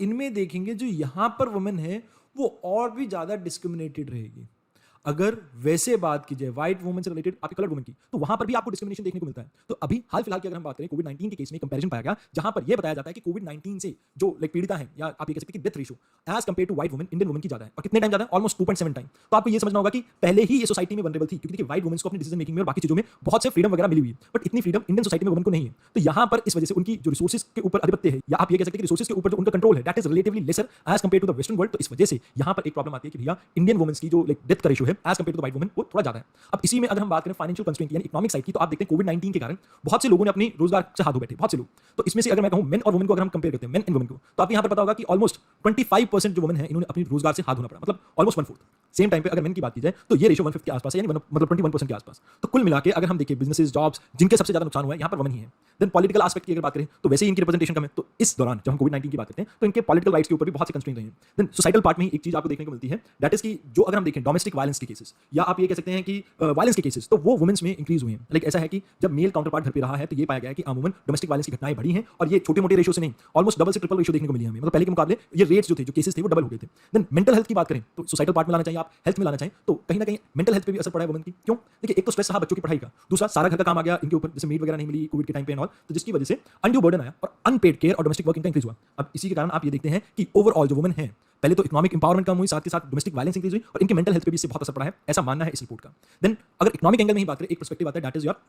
इनमें देखेंगे जो यहाँ पर वुमेन है वो और भी ज्यादा डिस्क्रिमिनेटेड रहेगी। अगर वैसे बात की जाए व्हाइट वुमेन से रिलेटेड आपके कलर वुमेन की, तो वहां पर भी आपको डिस्क्रिमिनेशन देखने को मिलता है। तो अभी हाल फिलहाल की अगर हम बात करें कोविड 19 के केस में कंपैरिजन पाया गया, जहां पर यह बताया जाता है कि कोविड 19 से जो पीड़िता है, या आप ये कह सकते हैं कि death ratio as compare to white women, Indian women की ज्यादा है। और कितने टाइम ज्यादा है? Almost 2.7 time. तो आपको ये समझना होगा कि पहले ही ये सोसाइटी में वनरेबल थी, क्योंकि देखिए व्हाइट वुमेन को अपनी डिसीजन मेकिंग में और बाकी चीजों में बहुत से फ्रीडम वगैरह मिली हुई है, बट इतनी फ्रीडम इंडियन सोसाइटी में वुमेन को नहीं है। तो यहाँ पर इस वजह से उनकी जो रिसोर्सेज के ऊपर अधिपत्य है, या आप ये कह सकते हैं कि रिसोर्सेज के ऊपर जो उनका कंट्रोल है, that is relatively lesser as compare to the western world. तो इस वजह से यहाँ पर एक प्रॉब्लम आती है कि भैया इंडियन वुमेन की जो डेथ का रेशो है as compare to the white women वो थोड़ा ज्यादा है। अब इसी में अगर हम बात करें फाइनेंशियल कंस्ट्रेंट यानी इकोनॉमिक साइड की, तो आप देखते हैं कोविड 19 के कारण बहुत से लोगों ने अपनी रोजगार से हाथ धो बैठे, बहुत से लोग। तो इसमें से अगर मैं कहूं मेन और वुमेन को अगर हम कंपेयर करते हैं, मेन एंड वुमेन को, तो आपको यहां पर पता होगा कि ऑलमोस्ट 25% जो वुमेन है इन्होंने अपनी रोजगार से हाथ धोना पड़ा, मतलब ऑलमोस्ट 1/4। सेम टाइम पे अगर मेन की बात की जाए तो ये रेशो 1/5 के आसपास है, यानी मतलब 21% के आसपास। तो कुल मिला के अगर हम देखें बिजनेसेस, जॉब्स, जिनके सबसे ज्यादा नुकसान हुआ है यहाँ पर वुमेन ही है। देन पॉलिटिकल एस्पेक्ट की अगर बात करें तो वैसे ही इनकी रिप्रेजेंटेशन कम है। तो इस दौरान जब हम कोविड 19 की बात करते हैं तो इनके पॉलिटिकल राइट्स के ऊपर भी बहुत से कंस्ट्रेंट रहे हैं। देन सोसाइटल पार्ट में ही एक चीज आपको देखने को मिलती है, दैट इज कि जो अगर हम देखें डोमेस्टिक वायलेंस के केसेस, या आप ये कह सकते हैं कि वायलेंस के केसेस, तो वो वुमेन्स में इंक्रीज हुए हैं। लाइक ऐसा है कि जब मेल काउंटर पार्ट घर पे रहा है तो ये पाया गया है कि अमूमन डोमेस्टिक वायलेंस की घटनाएं बढ़ी हैं, और ये छोटे मोटे रेशो से नहीं, ऑलमोस्ट डबल से ट्रिपल रेशो देखने को मिली है हमें। मतलब पहले के मुकाबले ये रेट्स जो थे, जो केसेस थे, वो डबल हो गए थे। देन मेंटल हेल्थ की बात करें तो सोसाइटल पार्ट में लाना चाहिए, आप हेल्थ में लाना चाहिए, तो कहीं ना कहीं मेंटल हेल्थ पे भी असर पड़ा है वुमेन की। क्यों? देखिए एक तो स्ट्रेस रहा बच्चों की पढ़ाई का, दूसरा सारा घर का काम आ गया इनके ऊपर, जैसे मेड वगैरह नहीं मिली कोविड के टाइम पे एंड ऑल, तो जिसकी वजह से अनड्यू बर्डन आया और अनपेड केयर और डोमेस्टिक वर्क इनका इंक्रीज हुआ। अब इसी के कारण आप ये देखते हैं कि ओवरऑल जो वुमेन है, पहले तो इकोनॉमिक इंपावरमेंट कम हुई, साथ के साथ डोमेस्टिक वायलेंस इंक्रीज हुई, और इनके मेंटल हेल्थ पे भी इससे बहुत असर पड़ा है, ऐसा मानना है इस रिपोर्ट का। देन अगर इकोनॉमिक एंगल में ही बात करें, एक पर्सपेक्टिव आता है दैट इज योर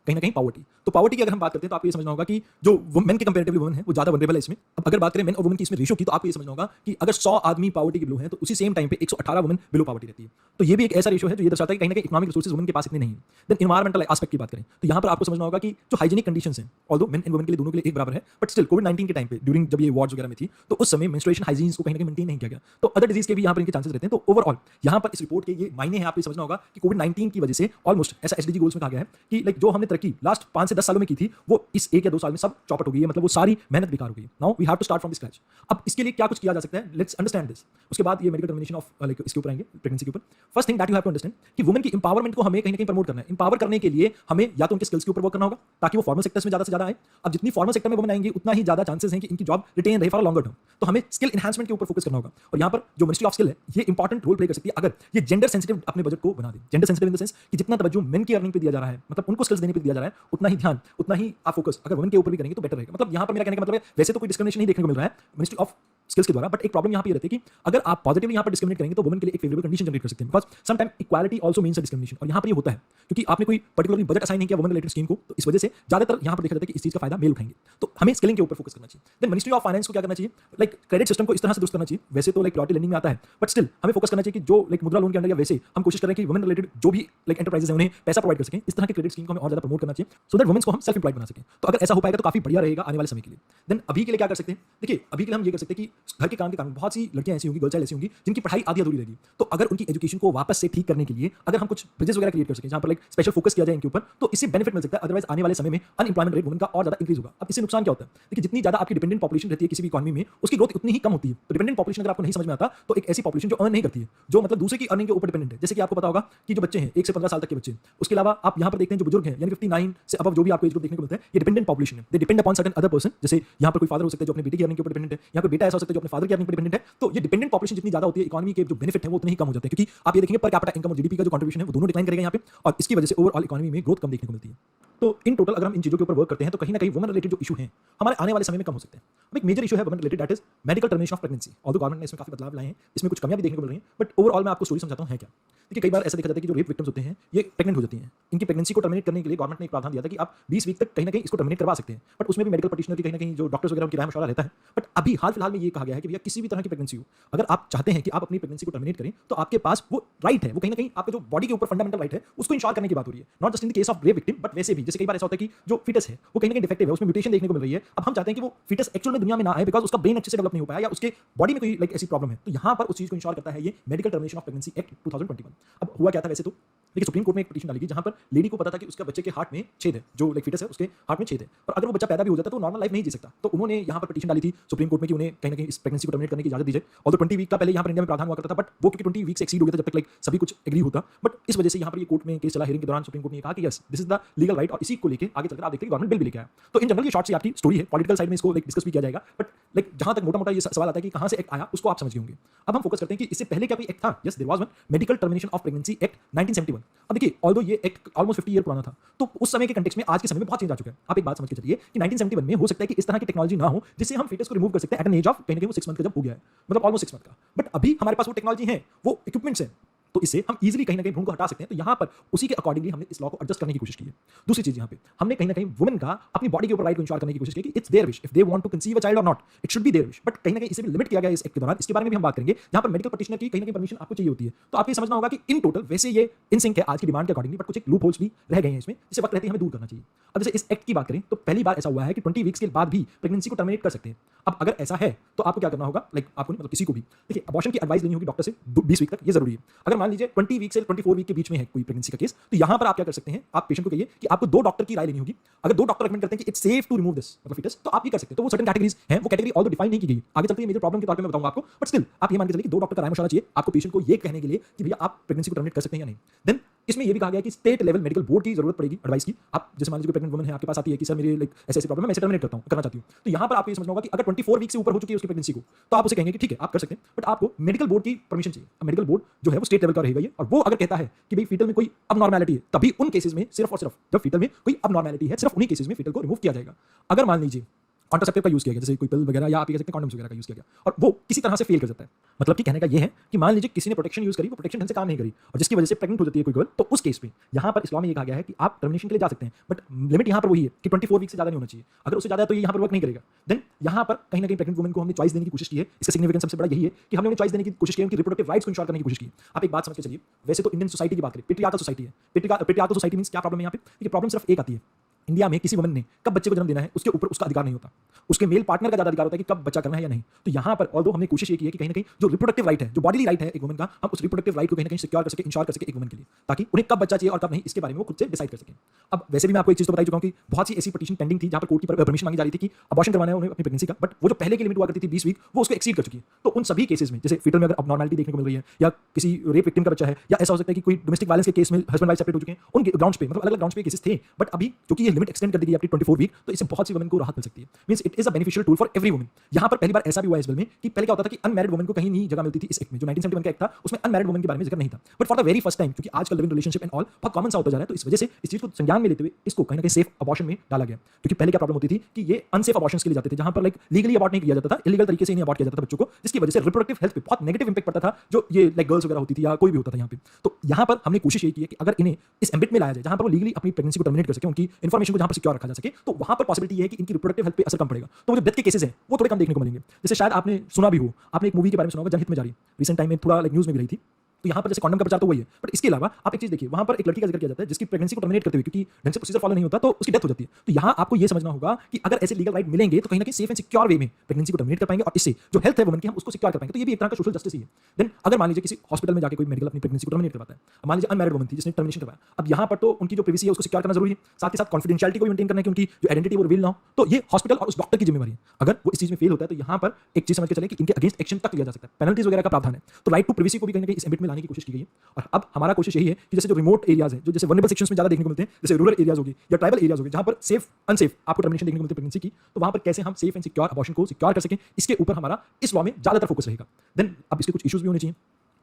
कहीं ना कहीं पॉवर्टी। तो पॉवर्टी की अगर हम बात करते हैं तो आपको ये समझना होगा कि जो मेन के कंपैरेटिवली वुमेन है वो ज्यादा वनरेबल है इसमें। अब अगर बात करें मेन और वुमेन की इसमें रेशो की, तो आपको ये समझना होगा कि अगर 100 आदमी पॉवर्टी के बिलो हैं तो उसी सेम टाइम पे 118 वुमेन बिलो पॉवर्टी रहती है। तो ये भी एक ऐसा रेशो है जो ये दर्शाता है कि कहीं ना कहीं इकोनॉमिक रिसोर्सेज वुमेन के पास इतने नहीं है। देन एनवायरमेंटल एस्पेक्ट की बात करें तो यहाँ पर आपको समझना होगा कि जो हाइजीनिक कंडीशंस हैं, ऑल्दो मेन एंड वुमेन के लिए दोनों के लिए एक बराबर है, बट स्टिल कोविड 19 के टाइम पे ड्यूरिंग जब ये वार्ड्स वगैरह में थी, तो उस समय मेंस्ट्रुएशन हाइजीन्स को कहीं ना कहीं मेंटेन नहीं किया गया, तो अदर डिजीज के भी यहाँ पर इनके चांसेस रहते हैं। तो ओवरऑल यहाँ पर इस रिपोर्ट के ये मायने हैं, आपको समझना होगा कि कोविड 19 की वजह से ऑलमोस्ट ऐसा एसडीजी गोल्स में कहा गया है कि लाइक जो हमने तरक्की लास्ट 5 से 10 सालों में की थी वो इस 1 या 2 साल में सब चौपट हो गई है, मतलब वो सारी मेहनत बेकार हो गई है। Now we have to start from the scratch. अब इसके लिए क्या कुछ किया जा सकता है, लेट्स अंडरस्टैंड दिस। उसके बाद ये मेडिकल टर्मिनेशन ऑफ लाइक इसके ऊपर आएंगे, प्रेगनेंसी के ऊपर। First thing that you have to understand कि वुमेन की इंपावरमेंट को हमें कहीं ना कहीं प्रमोट करना है। इंपावर करने के लिए हमें या तो उनके स्किल्स के ऊपर वर्क करना होगा ताकि वो फॉर्मल सेक्टर्स में ज्यादा से ज्यादा आए। अब जितनी फॉर्मल सेक्टर में वुमेन आएंगी उतना ही ज्यादा चांसेस हैं कि इनकी जॉब रिटेन रहे फॉर लॉन्गर टर्म। तो हमें स्किल एनहांसमेंट के ऊपर फोकस करना होगा, और यहाँ पर जो मिनिस्ट्री ऑफ स्किल है ये इंपॉर्टेंट रोल प्ले कर सकती है अगर ये जेंडर सेंसिटिव अपने बजट को बना दे। Gender sensitive in the sense कि जितना तवज्जो मेन की अर्निंग पे दिया जा रहा है, मतलब उनको स्किल्स देने पे दिया जा रहा है, उतना ही ध्यान, उतना ही आप फोकस अगर वुमेन के ऊपर भी करेंगे तो बेटर रहेगा। मतलब यहाँ पर मेरा कहने का मतलब है वैसे तो कोई डिस्क्रिमिनेशन नहीं देखने को मिल रहा है मिनिस्ट्री ऑफ स्किल्स के द्वारा, बट एक प्रॉब्लम यहाँ पे ये रहती है कि अगर आप पॉजिटिवली यहाँ पर डिस्क्रिमिनेट करेंगे तो वुमेन के लिए एक फेवरेबल कंडीशन जनरेट कर सकते हैं, because some time equality also means a discrimination. और यहाँ पर ये होता है क्योंकि आपने कोई पर्टिकुलरली बजट असाइन नहीं किया वुमेन रिलेटेड स्कीम को, तो इस वजह से ज्यादातर यहाँ पर देखा जाता है कि इस चीज का फायदा मेल उठाएंगे। तो हमें स्किलिंग के ऊपर फोकस करना चाहिए। देन मिनिस्ट्री ऑफ फाइनेंस को क्या करना चाहिए, लाइक क्रेडिट सिस्टम को इस तरह से दुरुस्त करना चाहिए। वैसे तो लाइक प्रायोरिटी लेंडिंग में आता है, बट स्टिल हमें फोकस करना चाहिए कि जो लाइक मुद्रा लोन के अंदर या वैसे हम कोशिश करें कि वुमेन रिलेटेड जो भी लाइक एंटरप्राइजेस हैं उन्हें पैसा प्रोवाइड कर सकें। इस तरह के क्रेडिट स्कीम को हमें और ज्यादा प्रमोट करना चाहिए, सो दैट वुमेन्स को हम सेल्फ एम्प्लॉयड बना सकें। तो अगर ऐसा हो पाएगा तो काफी बढ़िया रहेगा आने वाले समय के लिए। देन अभी के लिए क्या कर सकते हैं, देखिए अभी के लिए हम ये कर सकते हैं कि घर के काम के कारण बहुत सी लड़कियां ऐसी होंगी, गर्ल्स ऐसी होंगी जिनकी पढ़ाई आधी अधूरी रहेगी। तो अगर उनकी एजुकेशन को वापस से ठीक करने के लिए अगर हम कुछ ब्रिजेस वगैरह क्रिएट कर सकें जहां पर लाइक स्पेशल फोकस किया जाए इनके ऊपर, तो इससे बेनिफिट मिल सकता है। अदरवाइज आने वाले समय में अनएम्प्लॉयमेंट रेट वुमेन का और ज्यादा इंक्रीज होगा। अब इससे नुकसान क्या होता है, देखिए जितनी ज्यादा आपकी डिपेंडेंट पॉपुलेशन रहती है किसी भी इकोनॉमी में, उसकी ग्रोथ उतनी ही कम होती है। तो डिपेंडेंट पॉपुलेशन अगर आपको नहीं समझ में आता तो एक ऐसी पॉपुलेशन जो अर्न नहीं करती है, जो मतलब दूसरे की अर्निंग के ऊपर डिपेंडेंट है। जैसे कि आपको पता होगा कि जो बच्चे हैं 1 से 15 साल तक के बच्चे, उसके अलावा आप यहाँ पर देखते हैं जो बुजुर्ग हैं यानी 59 से अब जो भी आपको एज ग्रुप देखने को मिलता है, ये डिपेंडेंट पॉपुलेशन है। They depend upon certain other person. जैसे यहाँ पर कोई फादर हो सकता है जो अपने बेटे की अर्निंग के ऊपर डिपेंडेंट है, यहाँ कोई बेटा ऐसा हो सकता है जो अपने फादर की अर्निंग पर डिपेंडेंट है। तो ये डिपेंडेंट पॉपुलेशन जितनी ज्यादा होती है, इकोनॉमी के जो बेनिफिट है वो उतने ही कम हो जाते हैं, क्योंकि आप ये देखेंगे पर कैपिटा इनकम और जीडीपी का जो कंट्रीब्यूशन है वो दोनों डिक्लाइन करेगा यहाँ पे, और इसकी वजह से ओवरऑल इकोनॉमी में ग्रोथ कम देखने को मिलती है। तो इन टोटल अगर हम इन चीजों के ऊपर वर्क करते हैं तो कहीं ना कहीं वुमेन रिलेटेड जो इशू हैं हमारे आने वाले समय में कम हो सकते हैं। अब एक मेजर इशू है women related, that is medical termination of pregnancy. Although government ने इसमें काफी बदलाव लाए हैं, इसमें कुछ कमियां भी देखने को मिल रही हैं, बट ओवरऑल मैं आपको स्टोरी समझाता हूं है क्या। देखिए कई बार ऐसा देखा जाता है कि जो रेप विक्टिम्स होते हैं ये प्रेग्नेंट हो जाती हैं, इनकी प्रेगनेंसी को टर्मिनेट करने के लिए गवर्नमेंट ने एक प्रावधान दिया था कि आप 20 वीक तक कहीं ना कहीं इसको टर्मिनेट करवा सकते हैं, बट उसमें भी मेडिकल प्रैक्टिशनर की कहीं ना कहीं जो डॉक्टर्स वगैरह उनकी राय मशवरा रहता है। बट अभी हाल फिलहाल में ये कहा गया है कि भैया किसी भी तरह की प्रेगनेंसी हो, अगर आप चाहते हैं कि आप अपनी प्रेगनेंसी को टर्मिनेट करें तो आपके पास वो राइट है, वो कहीं ना कहीं आपके जो बॉडी के ऊपर फंडामेंटल राइट है उसको इंश्योर करने की बात हो रही है। Not just in the case of rape victim, but वैसे भी जैसे कई बार ऐसा होता है कि जो फिटस है वो कहीं ना कहीं डिफेक्टिव है, उसमें म्यूटेशन देखने को मिल रही है। अब हम चाहते हैं कि वो फिटस एक्चुअल में दुनिया में ना आए बिकॉज उसका ब्रेन अच्छे से डेवलप नहीं हो पाया या उसके बॉडी में कोई लाइक ऐसी प्रॉब्लम है। तो यहाँ पर उस चीज को इंश्योर करता है ये medical termination of pregnancy act 2021। अब हुआ क्या था, वैसे तो देखिए सुप्रीम कोर्ट में एक पिटीशन डाली गई जहां पर लेडी को पता था कि उसका बच्चे के हार्ट में छेद है, जो लाइक फीटस है उसके हार्ट में छेद है, और अगर वो बच्चा पैदा भी हो जाता तो नॉर्मल लाइफ नहीं जी सकता। तो उन्होंने यहाँ पर पिटीशन डाली थी सुप्रीम कोर्ट में कि उन्हें कहीं ना कहीं इस प्रेगनेंसी को टर्मिनेट करने की इजाजत दी जाए। और तो 20 वीक का पहले यहाँ पर इंडिया में प्रावधान हुआ करता था, बट वो क्योंकि 20 वीक से एक्सीड हो गया था जब तक लाइक सभी कुछ एग्री होता, बट इस वजह से यहाँ पर ये कोर्ट में केस चला, हियरिंग के दौरान सुप्रीम कोर्ट ने कहा कि yes this is the legal right, और इसी को लेकर आगे चलकर आप देखते हैं गवर्नमेंट बिल भी लेके आया। तो इन जनरल ये शॉर्ट सी आपकी स्टोरी है, पॉलिटिकल साइड में इसको लाइक डिस्कस भी किया जाएगा, बट लाइक जहां तक मोटा मोटा ये सवाल आता है कि कहां से एक्ट आया उसको आप समझ गए होंगे। अब हम फोकस करते हैं कि इससे पहले क्या कोई एक्ट था। Yes there was one, medical termination of pregnancy act 1971। अब देखिए ऑल्दो ये एक्ट ऑलमोस्ट 50 ईयर पुराना था, तो उस समय के कंटेक्स्ट में आज के समय में बहुत चेंज आ चुका है। आप एक बात समझ के चलिए कि 1971 में हो सकता है कि इस तरह की टेक्नोलॉजी ना हो जिससे हम फीटस को रिमूव कर सकते हैं एट एन एज ऑफ कहीं ना कहीं वो 6 मंथ का जब हो गया है, मतलब ऑलमोस्ट 6 मंथ का, बट अभी हमारे पास वो टेक्नोलॉजी है, वो इक्विपमेंट्स है, तो इससे हम इजीली कहीं ना कहीं भ्रूण को हटा सकते हैं। तो यहाँ पर उसी के अकॉर्डिंगली हमने इस लॉ को एडजस्ट करने की कोशिश की है। दूसरी चीज यहाँ पे हमने कहीं ना कहीं वुमेन का अपनी बॉडी के ऊपर राइट को इंश्योर करने की कोशिश की कि it's their wish, if they want to conceive a child और not it should be their wish, but कहीं ना कहीं इसे भी लिमिट किया गया है इस एक्ट के दौरान। इसके बारे में भी हम बात करेंगे, जहां पर मेडिकल प्रैक्टिशनर की कहीं ना कहीं परमिशन आपको चाहिए होती है। तो आपको समझना होगा कि इन टोटल वैसे ये इन सिंक है आज की डिमांड के अकॉर्डिंगली, बट कुछ एक लूप होल्स भी रह गए हैं इसमें, जिसे वक्त रहते ही हमें दूर करना चाहिए। अब जैसे इस एक्ट की बात करें तो पहली बार ऐसा हुआ है कि 20 वीक्स के बाद भी प्रेगनेंसी को टर्मिनेट कर सकते हैं। अब अगर ऐसा है तो आपको क्या करना होगा, लाइक आपको मतलब किसी को भी देखिए अबॉर्शन की एडवाइस लेनी होगी डॉक्टर से 20 वीक तक, ये जरूरी है। अगर मान लीजिए 20 वीक से 24 वीक के बीच में है कोई प्रेगनेंसी का केस, तो यहां पर आप क्या कर सकते हैं, आप पेशेंट को कहिए कि आपको 2 डॉक्टर की राय लेनी होगी। अगर 2 डॉक्टर रेकमेंड करते हैं कि it's safe to remove this मतलब फीटस, तो आप ये कर सकते हैं। तो वो सर्टेन कैटेगरीज हैं, वो कैटेगरी ऑल्दो डिफाइन नहीं की गई, आगे चलते हैं मेजर प्रॉब्लम के तौर पे मैं बताऊंगा आपको, बट स्टिल आप ये मान के चलिए कि 2 डॉक्टर का राय मशवरा चाहिए आपको पेशेंट को ये कहने के लिए कि भैया आप प्रेगनेंसी को टर्मिनेट कर सकते हैं या नहीं। देन इसमें ये भी कहा गया कि स्टेट लेवल मेडिकल बोर्ड की जरूरत पड़ेगी एडवाइस की। आप जैसे मान लीजिए कोई प्रेग्नेंट वुमन है आपके पास आती है कि सर मेरे लाइक ऐसे प्रॉब्लम है, मैं इसे टर्मिनेट करना चाहती हूँ, तो यहाँ पर आपको ये समझना होगा कि अगर 24 वीक से ऊपर हो चुकी है उसकी प्रेगनेंसी को, तो आप उसे कहेंगे कि ठीक है आप कर सकते हैं, बट आपको मेडिकल बोर्ड की परमिशन चाहिए। अब मेडिकल बोर्ड जो है वो स्टेट लेवल का रहेगा ये, और वो अगर कहता है कि भाई फीटल में कोई अबनॉर्मैलिटी है, तभी उन केसेस में सिर्फ और सिर्फ जब फीटल में कोई अबनॉर्मैलिटी है सिर्फ उन्हीं केसेस में फीटल को रिमूव किया जाएगा। अगर मान लीजिए कॉन्ट्रासेप्टिव का यूज किया गया, जैसे कोई पिल वगैरह या आप ये कह सकते हैं कॉन्डम्स वगैरह का यूज किया गया, और वो किसी तरह से फेल कर जाता है, मतलब कि कहने का ये है कि मान लीजिए किसी ने प्रोटेक्शन यूज करी, वो प्रोटेक्शन ढंग से काम नहीं करी और जिसकी वजह से प्रेग्नेंट हो जाती है कोई गर्ल, तो उस केस में यहाँ पर इस्लाम में ये कहा गया है कि आप टर्मिनेशन के लिए जा सकते हैं, बट लिमिट यहाँ पर वही है कि 24 वीक से ज्यादा नहीं होना चाहिए। अगर उससे ज्यादा है तो ये यहाँ पर वर्क नहीं करेगा। देन यहाँ पर कहीं ना कहीं प्रेग्नेंट वुमन को हमने चॉइस देने की कोशिश की है। इसका सिग्निफिकेंस सबसे बड़ा यही है कि हमने उन्हें चॉइस देने की कोशिश की है, उनकी रिप्रोडक्टिव राइट्स को इंश्योर करने की कोशिश की। आप एक बात समझ के चलिए, वैसे तो इंडियन सोसाइटी की बात करें, पेट्रियार्कल सोसाइटी है, पेट्रियार्कल सोसाइटी मींस क्या प्रॉब्लम है यहाँ पे, देखिए प्रॉब्लम सिर्फ एक आती है, इंडिया में किसी वुमन ने कब बच्चे को जन्म देना है उसके ऊपर उसका अधिकार नहीं होता, उसके मेल पार्टनर का ज्यादा अधिकार होता है कि कब बच्चा करना है या नहीं। तो यहाँ पर ऑल्दो हमने कोशिश ये की है कि कहीं ना कहीं जो रिप्रोडक्टिव राइट है, जो बॉडीली राइट है एक वुमन का, हम उस रिप्रोडक्टिव राइट को कहीं ना कहीं सिक्योर कर सके, इंश्योर कर सके एक वुमन के लिए, ताकि उन्हें कब बच्चा चाहिए और कब नहीं इसके बारे में वो खुद से डिसाइड कर सकें। अब वैसे भी मैं आपको एक चीज तो बता चुका हूं कि बहुत सी ऐसी पिटीशन पेंडिंग थी जहां पर कोर्ट की परमिशन मांगी जा रही थी कि अबॉर्शन करवाना है उन्हें अपनी प्रेगनेंसी का, बट वो जो पहले की लिमिट हुआ करती थी 20 वीक, वो उसको एक्सीड कर चुकी है। तो उन सभी केसेस में जैसे फीटल में अगर अबनॉर्मैलिटी देखने को मिल रही है, या किसी रेप विक्टिम का बच्चा है, या ऐसा हो सकता है कि कोई डोमेस्टिक वायलेंस के केस में हस्बैंड वाइफ सेपरेट हो चुके हैं, उन ग्राउंड्स पे मतलब अलग अलग ग्राउंड्स पे केसेस थे, बट अभी क्योंकि ये लिमिट एक्सटेंड कर दी गई अपनी 24 वीक, तो इससे बहुत सी वुमेन को राहत मिल सकती है। Means it is a beneficial tool for every woman. यहाँ पर पहली बार ऐसा भी हुआ है इस बिल में कि पहले क्या होता था कि अनमैरिड वुमन को कहीं नहीं जगह मिलती थी इस एक्ट में, जो 1971 का एक्ट था उसमें अनमैरिड वुमन के बारे में जिक्र नहीं था, but for the very first time, क्योंकि आजकल लिविंग रिलेशनशिप एंड ऑल बहुत कॉमन सा होता जा रहा है, तो इस वजह से इस चीज को संज्ञान में लेते हुए इसको कहीं ना कहीं सेफ अबॉर्शन में डाला गया। क्योंकि पहले क्या प्रॉब्लम होती थी कि ये अनसेफ अबॉर्शंस के लिए जाते थे, जहां पर लाइक लीगली अबॉर्ट नहीं किया जाता था, इलीगल तरीके से नहीं अबॉर्ट किया जाता था बच्चों को, जिसकी वजह से रिप्रोडक्टिव हेल्थ पे बहुत नेगेटिव इंपैक्ट पड़ता था, जो ये लाइक गर्ल्स वगैरह होती थी या कोई भी होता था यहाँ पे। तो यहाँ पर हमने कोशिश ये की है कि अगर इन्हें इस एम्बिट में लाया जाए जहां पर वो लीगली अपनी प्रेगनेंसी को टर्मिनेट कर सके, उनकी इन्फॉर्मेशन को जहां पर सिक्योर रखा जा सके, तो वहां पर पॉसिबिलिटी है कि इनकी रिप्रोडक्टिव हेल्थ पे असर कम पड़ेगा। तो वो जो डेथ के केसेस हैं वो थोड़े कम देखने को मिलेंगे। जैसे शायद आपने सुना भी हो, आपने एक मूवी के बारे में सुना होगा जनहित में जारी, रिसेंट टाइम में थोड़ा लाइक न्यूज में भी रही थी। तो यहाँ पर जैसे कॉन्डम का प्रचार तो वही है, बट इसके अलावा आप एक चीज देखिए, वहां पर एक लड़की का जिक्र किया जाता है जिसकी प्रेगनेंसी को टर्मिनेट करते हुए क्योंकि ढंग से प्रोसीजर फॉलो नहीं होता तो उसकी डेथ हो जाती है। तो यहाँ आपको ये समझना होगा कि अगर ऐसे लीगल राइट मिलेंगे तो कहीं ना कहीं सेफ एंड सिक्योर वे में प्रेगनेंसी को टर्मिनेट कर पाएंगे, और इससे जो हेल्थ है वुमन की हम उसको सिक्योर कर पाएंगे। तो ये भी एक तरह का सोशल जस्टिस ही है। देन अगर मान लीजिए किसी हॉस्पिटल में जाकर कोई मेडिकल अपनी प्रेगनेंसी को टर्मिनेट करवाता है, मान लीजिए अनमैरिड वुमन थी जिसने टर्मिनेशन करवाया, अब यहाँ पर तो उनकी जो प्रिवेसी है उसको सिक्योर करना जरूरी है, साथ ही साथ कॉन्फिडेंशियलिटी को मेंटेन करना है कि उनकी जो आइडेंटिटी वो रिवील ना हो। तो ये हॉस्पिटल और उस डॉक्टर की जिम्मेवारी है। अगर वो इस चीज में फेल होता है तो यहाँ पर एक चीज समझ के चले कि इनके अगेंस्ट एक्शन तक लिया जा सकता है, पेनल्टीज वगैरह का प्रावधान है। तो राइट टू प्रिवेसी को भी कहीं ना कहीं इस एम्बिट में लाने की कोशिश की गई है। और अब हमारा कोशिश यही है कि जैसे जो रिमोट एरियाज है, जो जैसे वल्नरेबल सेक्शंस में ज्यादा देखने को मिलते हैं, जैसे रूरल एरियाज होगी या ट्राइबल एरियाज होगी जहां पर सेफ अनसेफ आपको टर्मिनेशन देखने को मिलती है प्रेगनेंसी की, तो वहां पर कैसे हम सेफ एंड सिक्योर अबॉर्शन को सिक्योर कर सकें, इसके ऊपर हमारा इस लॉ में ज्यादातर फोकस रहेगा। देन अब इसके कुछ इश्यूज भी होने चाहिए।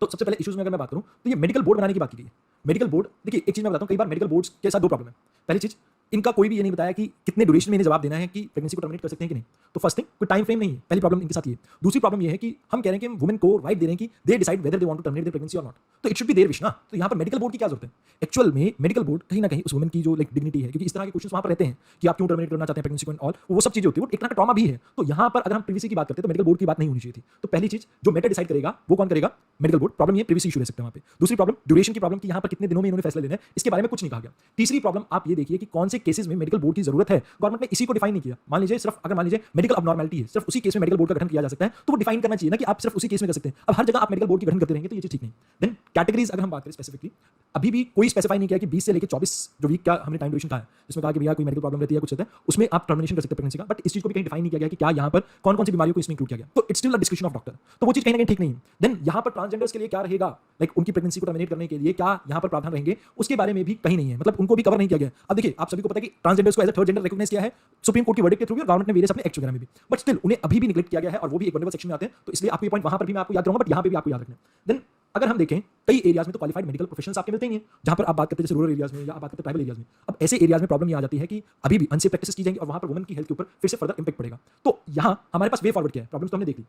तो सबसे पहले इश्यूज में अगर मैं बात करूं तो ये मेडिकल बोर्ड बनाने की बात की गई है। मेडिकल बोर्ड देखिए एक चीज मैं बताता हूं, कई बार मेडिकल बोर्ड्स के साथ 2 प्रॉब्लम है। पहली चीज, इनका कोई भी ये नहीं बताया कि कितने ड्यूरेशन में इन्हें जवाब देना है कि प्रेगनेंसी को टर्मिनेट कर सकते हैं कि नहीं। तो फर्स्ट थिंग, कोई टाइम फ्रेम नहीं है, पहली प्रॉब्लम इनके साथ ये। दूसरी प्रॉब्लम ये है कि हम कह रहे हैं कि हम वुमेन को राइट दे रहे हैं कि they decide whether they want to terminate their pregnancy और नॉट, तो it should be their wish ना। तो यहाँ पर मेडिकल बोर्ड की क्या जरूरत है? एक्चुअल में मेडिकल बोर्ड कहीं ना कहीं उस वुमेन की जो लाइक डिग्निटी है, क्योंकि इस तरह के क्वेश्चन वहां पर रहते हैं कि आप क्यों टर्मिनेट करना चाहते हैं प्रेगनेंसी को एंड ऑल, वो सब चीजें होती है, वो एक तरह का ट्रॉमा भी है। तो यहाँ पर अगर हम प्रिवेसी की बात करते हैं तो मेडिकल बोर्ड की बात नहीं होनी चाहिए थी। तो पहली चीज, जो मैटर डिसाइड करेगा वो कौन करेगा? Medical board. प्रॉब्लम ये प्रिवेसी इशू रह सकते हैं वहां पे। दूसरी प्रॉब्लम ड्यूरेशन की प्रॉब्लम की यहाँ पर कितने दिनों में इन्होंने फैसला लेना है इसके बारे में कुछ नहीं कहा गया। तीसरी प्रॉब्लम आप ये देखिए कि कौन से केसेस में मेडिकल बोर्ड की जरूरत है, गवर्नमेंट ने इसी को डिफाइन नहीं किया। मान लीजिए मेडिकल अबनॉर्मलिटी है, सिर्फ उसी केस में मेडिकल बोर्ड का गठन किया जा सकता है, तो वो डिफाइन करना चाहिए ना कि आप सिर्फ उसी केस में कर सकते हैं। अब हर जगह आप मेडिकल बोर्ड की गठन करते रहेंगे तो ये चीज ठीक नहीं। देन कैटेगरीज अगर हम बात करें स्पेसिफिकली, अभी भी कोई स्पेसिफाई नहीं किया कि 20 से लेकर 24 जो वीक का हमने टाइम ड्यूरेशन कहा है, जिसमें कहा कि भैया कोई मेडिकल प्रॉब्लम रहती है कुछ रहता है, उसमें आप टर्मिनेशन कर सकते हैं प्रेगनेंसी का, बट इस चीज को भी कहीं डिफाइन नहीं किया गया कि क्या यहाँ पर कौन कौन सी बीमारियों को इसमें इंक्लूड किया गया। तो it's still a discussion of doctor, तो वो चीज कहीं ना कहीं ठीक नहीं है। देन यहाँ पर ट्रांसजेंडर्स के लिए क्या रहेगा, लाइक उनकी प्रेगनेंसी को टर्मिनेट करने के लिए क्या यहाँ पर प्रावधान रहेंगे, उसके बारे में भी कहीं नहीं है, मतलब उनको भी कवर नहीं किया गया। अब देखिए आप सभी को पता है कि ट्रांसजेंडर्स को as a third gender recognise किया है सुप्रीम कोर्ट की वर्डिक्ट के थ्रू, गवर्नमेंट ने वेरियस अपने एक्ट वगैरह में भी, बट स्टिल उन्हें अभी भी निगलेक्ट किया गया है और वो भी एक वनरेबल सेक्शन में आते हैं। तो इसलिए आपको ये पॉइंट वहां पर भी मैं आपको याद करूंगा, बट यहाँ पे भी आपको याद रखना है। देन अगर हम देखें कई एरियाज में तो क्वालिफाइड मेडिकल प्रोफेशनल्स आपके मिलते ही हैं, जहां पर आप बात करते हैं जैसे रूरल एरियाज में या आप बात करते हैं ट्राइबल एरियाज में। अब ऐसे एरियाज में प्रॉब्लम ये आ जाती है कि अभी भी अनसेफ प्रैक्टिस की जाएंगी और वहां पर वुमेन की हेल्थ के ऊपर फिर से फर्दर इंपैक्ट पड़ेगा। तो यहाँ हमारे पास वे फॉरवर्ड क्या है, प्रॉब्लम्स तो हमने देख ली।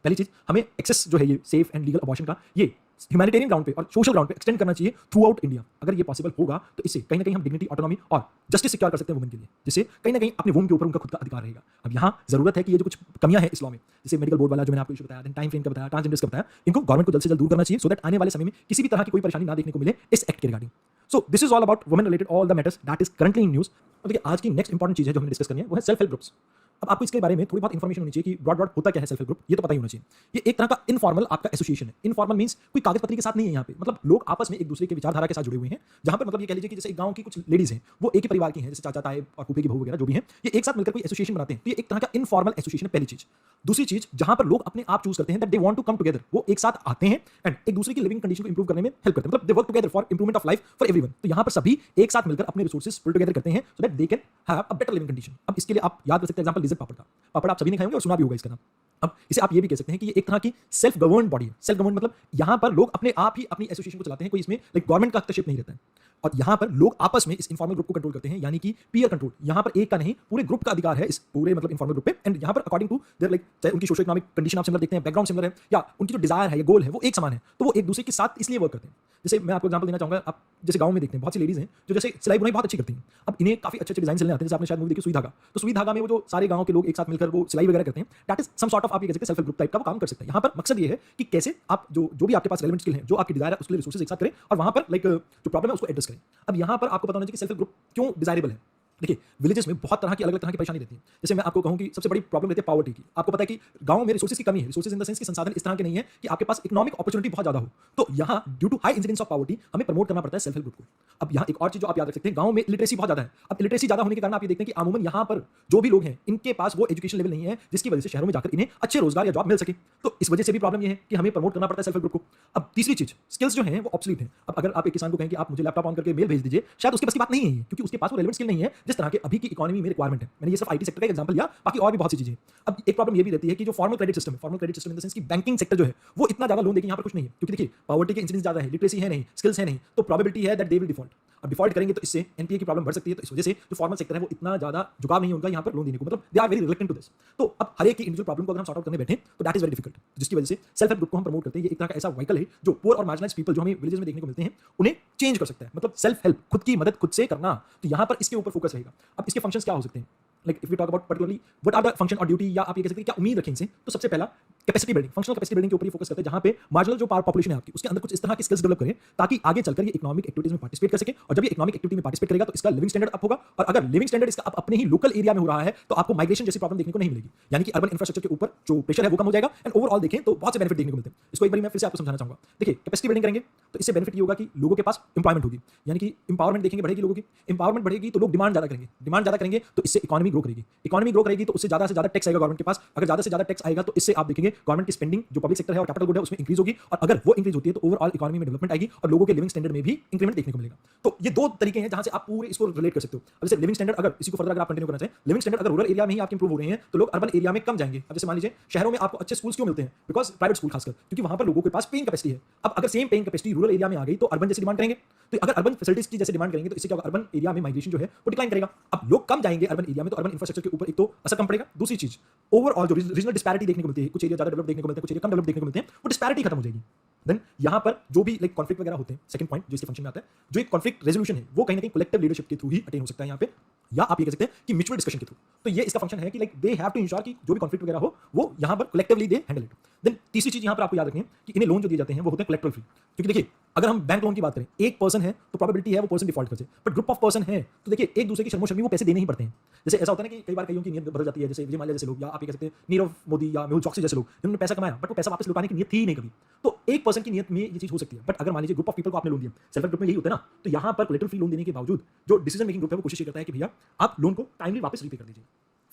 पहली चीज, हमें एक्सेस जो है ये सेफ एंड लीगल अबॉर्शन का ये ह्यूमैनिटेरियन ग्राउंड पे और सोशल ग्राउंड पे एक्सटेंड करना चाहिए थ्रू आउट इंडिया। अगर ये पॉसिबल होगा तो इससे कहीं ना कहीं हम डिग्निटी, ऑटोनॉमी और जस्टिस सिक्योर कर सकते हैं वुमेन के लिए, जिससे कहीं ना कहीं अपने वूम के ऊपर उनका खुद का अधिकार रहेगा। अब यहाँ जरूरत है कि ये जो कुछ कमियां हैं इस लॉ में, जैसे मेडिकल बोर्ड वाला जो मैंने आपको इशू बताया, टाइम फ्रेम का बताया, ट्रांसजेंडर्स का बताया, इनको गवर्नमेंट को जल्द से जल्द दूर करना चाहिए सो दैट आने वाले समय में किसी भी तरह की कोई परेशानी ना देखने को मिले इस एक्ट के regarding. So this is all about women related all the matters that is currently in news. अब देखिए आज की नेक्स्ट इंपॉर्टेंट चीज है जो हमें डिस्कस करनी है वो है सेल्फ हेल्प ग्रुप्स। अब आपको इसके बारे में थोड़ी बहुत इंफॉर्मेशन होनी चाहिए कि ब्रॉड होता क्या है सेल्फ हेल्प ग्रुप, ये तो पता ही होना चाहिए। ये एक तरह का इनफॉर्मल आपका एसोसिएशन है। इनफॉर्मल मींस कोई कागज पत्री के साथ नहीं है यहाँ पे, मतलब लोग आपस में एक दूसरे के विचारधारा के साथ जुड़े हुए हैं। जहां पर मतलब ये कह लीजिए कि जैसे एक गांव की कुछ लेडीज हैं, वो एक ही परिवार की हैं, जैसे चाचा ताए और फूफे की बहू वगैरह जो भी हैं, ये एक साथ मिलकर कोई एसोसिएशन बनाते हैं। तो ये एक तरह का इनफॉर्मल एसोसिएशन है, पहली चीज। दूसरी चीज, जहां पर लोग अपने आप चूज करते हैं that they want to come together, वो एक साथ आते हैं एंड एक दूसरे की लिविंग कंडीशन को इंप्रूव करने में हेल्प करते हैं, मतलब they work together for improvement of life for everyone. तो यहाँ पर सभी एक साथ मिलकर अपने रिसोर्सेज पुल टुगेदर करते हैं so that they can have a better living condition. अब इसके लिए आप याद कर सकते हैं एग्जांपल लिजर्ड पापड़ का। पापड़ आप सभी ने खाए होंगे और सुना भी होगा इसका नाम। अब इसे आप ये भी कह सकते हैं कि ये एक तरह की सेल्फ गवर्न्ड बॉडी है। सेल्फ गवर्न मतलब यहाँ पर लोग अपने आप ही अपनी एसोसिएशन को चलाते हैं, कोई इसमें लाइक गवर्नमेंट का हस्तक्षेप नहीं रहता है। और यहाँ पर लोग आपस में इस इनफॉर्मल ग्रुप को कंट्रोल करते हैं, यानी कि पीयर कंट्रोल। यहाँ पर एक का नहीं, पूरे ग्रुप का अधिकार है इस पूरे मतलब इनफॉर्मल ग्रुप पे। एंड यहाँ पर अकॉर्डिंग टू देयर लाइक चाहे उनकी सोशो इकोनॉमिक कंडीशन आप सिमिलर देखते हैं, बैकग्राउंड सिमिलर है, या उनकी जो डिजायर है या गोल है वो एक समान है, तो वो एक दूसरे के साथ इसलिए वर्क करते हैं। जैसे मैं आपको एग्जांपल देना चाहूंगा, आप जैसे गांव में देखते हैं बहुत सी लेडीज हैं जो जैसे सिलाई बुनाई बहुत अच्छी करती हैं। अब इन्हें काफी अच्छे अच्छे डिजाइन सिलने आते हैं, जैसे आपने शायद मूवी देखी सुई धागा। तो सुई धागा में वो जो सारे गांव के लोग एक साथ मिलकर वो सिलाई वगैरह करते हैं, that is some sort of आप ये कह सकते हैं सेल्फ हेल्प ग्रुप टाइप का वो काम कर सकते हैं। यहाँ पर मकसद ये है कि कैसे आप जो भी आपके पास रेलेवेंट स्किल है, जो आपकी डिजायर है, उसके लिए रिसोर्सेज एक साथ करें और वहां पर लाइक जो प्रॉब्लम है उसको एड्रेस करें। अब यहाँ पर आपको पता होना चाहिए कि सेल्फ हेल्प ग्रुप क्यों डिजायरेबल है। देखिए विलेजेस में बहुत तरह की अलग अलग तरह की परेशानी रहती है। जैसे मैं आपको कहूं कि सबसे बड़ी प्रॉब्लम रहती है पॉवर्टी की। आपको पता है कि गांव में रिसोर्सेज की कमी है, रिसोर्सेज इन द सेंस कि संसाधन इस तरह के नहीं है कि आपके पास इकोनॉमिक अपॉर्चुनिटी बहुत ज्यादा हो। तो यहाँ due to high incidence of poverty हमें प्रमोट करना पड़ता है सेल्फ हेल्प ग्रुप को। अब यहाँ एक और चीज जो आप याद रख सकते हैं, गांव में लिटरेसी बहुत ज्यादा है। अब लिटरेसी ज्यादा होने के कारण आप ये देखते हैं कि अमूमन यहाँ पर जो भी लोग हैं इनके पास वो एजुकेशन लेवल नहीं है जिसकी वजह से शहरों में जाकर इन्हें अच्छे रोजगार या जॉब मिल सके। तो इस वजह से भी प्रॉब्लम ये है कि हमें प्रमोट करना पड़ता है सेल्फ हेल्प ग्रुप को। अब तीसरी चीज, स्किल्स जो है वो ऑब्सोलीट है। अब अगर आप एक किसान को कहें कि आप मुझे लैपटॉप ऑन करके मेल भेज दीजिए, शायद उसके पास की बात नहीं है, क्योंकि उसके पास वो रेलेवेंट स्किल नहीं है जिस तरह के अभी की इकोनॉमी में रिक्वायरमेंट है। मैंने ये सिर्फ आईटी सेक्टर का एग्जांपल लिया, बाकी और भी बहुत सी चीजें। अब एक प्रॉब्लम ये भी रहती है कि जो फॉर्मल क्रेडिट सिस्टम है, formal credit system in the sense कि बैंकिंग सेक्टर जो है वो इतना ज्यादा लोन देगी यहाँ पर कुछ नहीं है, क्योंकि देखिए पॉवर्टी के इंसिडेंस ज्यादा है, लिटरेसी है नहीं, स्किल्स है नहीं, तो प्रोबेबिलिटी है दैट दे विल डिफॉल्ट। अब डिफॉल्ट करेंगे तो इससे एनपीए की प्रॉब्लम बढ़ सकती है। तो इस वजह से जो फॉर्मल सेक्टर है वो इतना ज्यादा झुकाव नहीं होगा यहाँ पर लोन देने को, मतलब they are very reluctant to this. तो अब हर एक की इंडिविजुअल प्रॉब्लम को अगर हम सॉर्ट आउट करने बैठे तो दैट इज वेरी डिफिकल्ट, जिसकी वजह से सेल्फ हेल्प ग्रुप को हम प्रमोट करते हैं। ये एक तरह का ऐसा व्हीकल है जो पुअर और मार्जिनलाइज्ड पीपल जो हमें विलेजेस में देखने को मिलते हैं उन्हें चेंज कर सकता है, मतलब सेल्फ हेल्प, खुद की मदद खुद से करना। तो यहाँ पर इसके ऊपर फोकस रहेगा। अब इसके फंक्शंस क्या हो सकते हैं, like if we talk about particularly what are the function और ड्यूटी, या आप ये कह सकते हैं क्या उम्मीद रखें इनसे। तो सबसे पहला capacity building, functional capacity building के ऊपर फोकस करते हैं, जहां पे मार्जिनल जो पॉपुलेशन है आपकी उसके अंदर कुछ इस तरह की स्किल्स डेवलप करें ताकि आगे चलकर ये इकोनॉमिक एक्टिविटीज में पार्टिसिपेट कर सके। और जब ये इकोनॉमिक एक्टिविटी में पार्टिसिपेट करेगा तो इसका लिविंग स्टैंडर्ड अप होगा, और अगर लिविंग स्टैंडर्ड इसका अपने ही लोकल एरिया में हो रहा है तो आपको माइग्रेशन जैसी प्रॉब्लम देखने को नहीं मिलेगी, यानी कि अर्बन इंफ्रास्ट्रक्चर के ऊपर जो प्रेशर है वो कम हो जाएगा। एंड ओवरऑल देखें तो बहुत से बेनिफिट देखने को मिलते हैं। इसको एक बार मैं फिर से आपको समझाना चाहूंगा। देखिए कैपेसिटी बिल्डिंग करेंगे तो इससे बेनिफिट ये होगा कि लोगों के पास इंप्लॉयमेंट होगी, यानी कि इंपावरमेंट देखेंगे बढ़ेगी, लोगों की इंपावरमेंट बढ़ेगी तो लोग डिमांड ज्यादा करेंगे, डिमांड ज्यादा करेंगे तो इससे इकोनॉमी ग्रो करेगी, इकोनॉमी ग्रो करेगी तो उससे ज्यादा से ज्यादा टैक्स आएगा गवर्नमेंट के पास। अगर ज्यादा से ज्यादा टैक्स आएगा तो इससे आप देखेंगे गवर्नमेंट की स्पेंडिंग जो पब्लिक सेक्टर है और कैपिटल गुड है उसमें इंक्रीज होगी, और अगर वो इंक्रीज होती है तो ओवरऑल इकोनॉमी में डेवलपमेंट आएगी और लोगों के लिविंग स्टैंडर्ड में भी इंक्रीमेंट देखने को मिलेगा। तो ये दो तरीके हैं जहां से आप पूरे इसको रिलेट कर सकते हो। अब जैसे लिविंग स्टैंडर्ड अगर इसी को फर्दर अगर आप कंटिन्यू करना चाहें, लिविंग स्टैंडर्ड अगर रूरल एरिया में ही आपके इंप्रूव हो रहे हैं तो लोग अर्बन एरिया में कम जाएंगे। अब जैसे मान लीजिए शहरों में आपको अच्छे स्कूल्स क्यों मिलते हैं, बिकॉज प्राइवेट स्कूल खासकर, क्योंकि वहां पर लोगों के पास पेइंग कैपेसिटी है। अब अगर same paying capacity rural area में आ गई तो अर्बन जैसी डिमांड करेंगे, तो अगर अर्बन फैसिलिटीज की जैसे डिमांड करेंगे तो इससे क्या होगा, अर्बन एरिया में माइग्रेशन जो है वो डिक्लाइन करेगा। अब लोग कम जाएंगे अर्बन एरिया में तो अर्बन इंफ्रास्ट्रक्चर के ऊपर एक तो असर कम पड़ेगा। दूसरी चीज ओवरऑल जो रीजनल डिस्पैरिटी देखने को मिलती है, कुछ एरिया ज्यादा डेवलप देखने को मिलते हैं, कुछ एरिया कम डेवलप देखने को मिलते हैं, वो डिस्पैरिटी खत्म हो जाएगी। देन यहाँ पर जो भी लाइक कॉन्फ्लिक्ट वगैरह होते हैं, सेकंड पॉइंट जो इसके फंक्शन में आता है, जो एक कॉन्फ्लिक्ट रेजोल्यूशन है वो कहीं ना कहीं कलेक्टिव लीडरशिप के थ्रू ही अटेन हो सकता है यहाँ पे, या आप ये कह सकते हैं कि म्यूचुअल डिस्कशन के थ्रू। तो ये इसका फंक्शन है कि like they have to ensure कि जो भी कॉन्फ्लिक्ट वगैरह हो वो यहाँ पर collectively they handle it. Then तीसरी चीज यहां पर आपको याद रखनी है कि इन्हें लोन जो दिए जाते हैं वो होते हैं कोलेक्ट्रल फ्री, क्योंकि देखिए अगर हम बैंक लोन की बात करें, एक पर्सन है तो प्रोबेबिलिटी है वो पर्सन डिफॉल्ट कर जाए, बट ग्रुप ऑफ पर्सन है तो देखिए एक दूसरे की शर्मोशर्मी वो पैसे देने ही पड़ते हैं। जैसे ऐसा होता है ना कि कई बार कईयों की नीयत बदल जाती है, जैसे विजय माल्या जैसे लोग, या आप ये कह सकते हैं नीरव मोदी या मेहुल चौकसी जैसे लोग, जिन्होंने पैसा कमाया बट वो पैसा वापस लौटाने की नीयत थी ही नहीं कभी, तो एक पर्सन की नीयत में ये चीज हो सकती है। बट अगर मान लीजिए ग्रुप ऑफ पीपल को आपने लोन दिया, सेल्फ हेल्प ग्रुप में यही होता है ना, तो यहाँ पर कोलेक्ट्रल फ्री लोन देने के बावजूद जो डिसीजन मेकिंग ग्रुप है वो कोशिश करता है कि भैया आप लोन को टाइमली वापस रीपे कर दीजिए।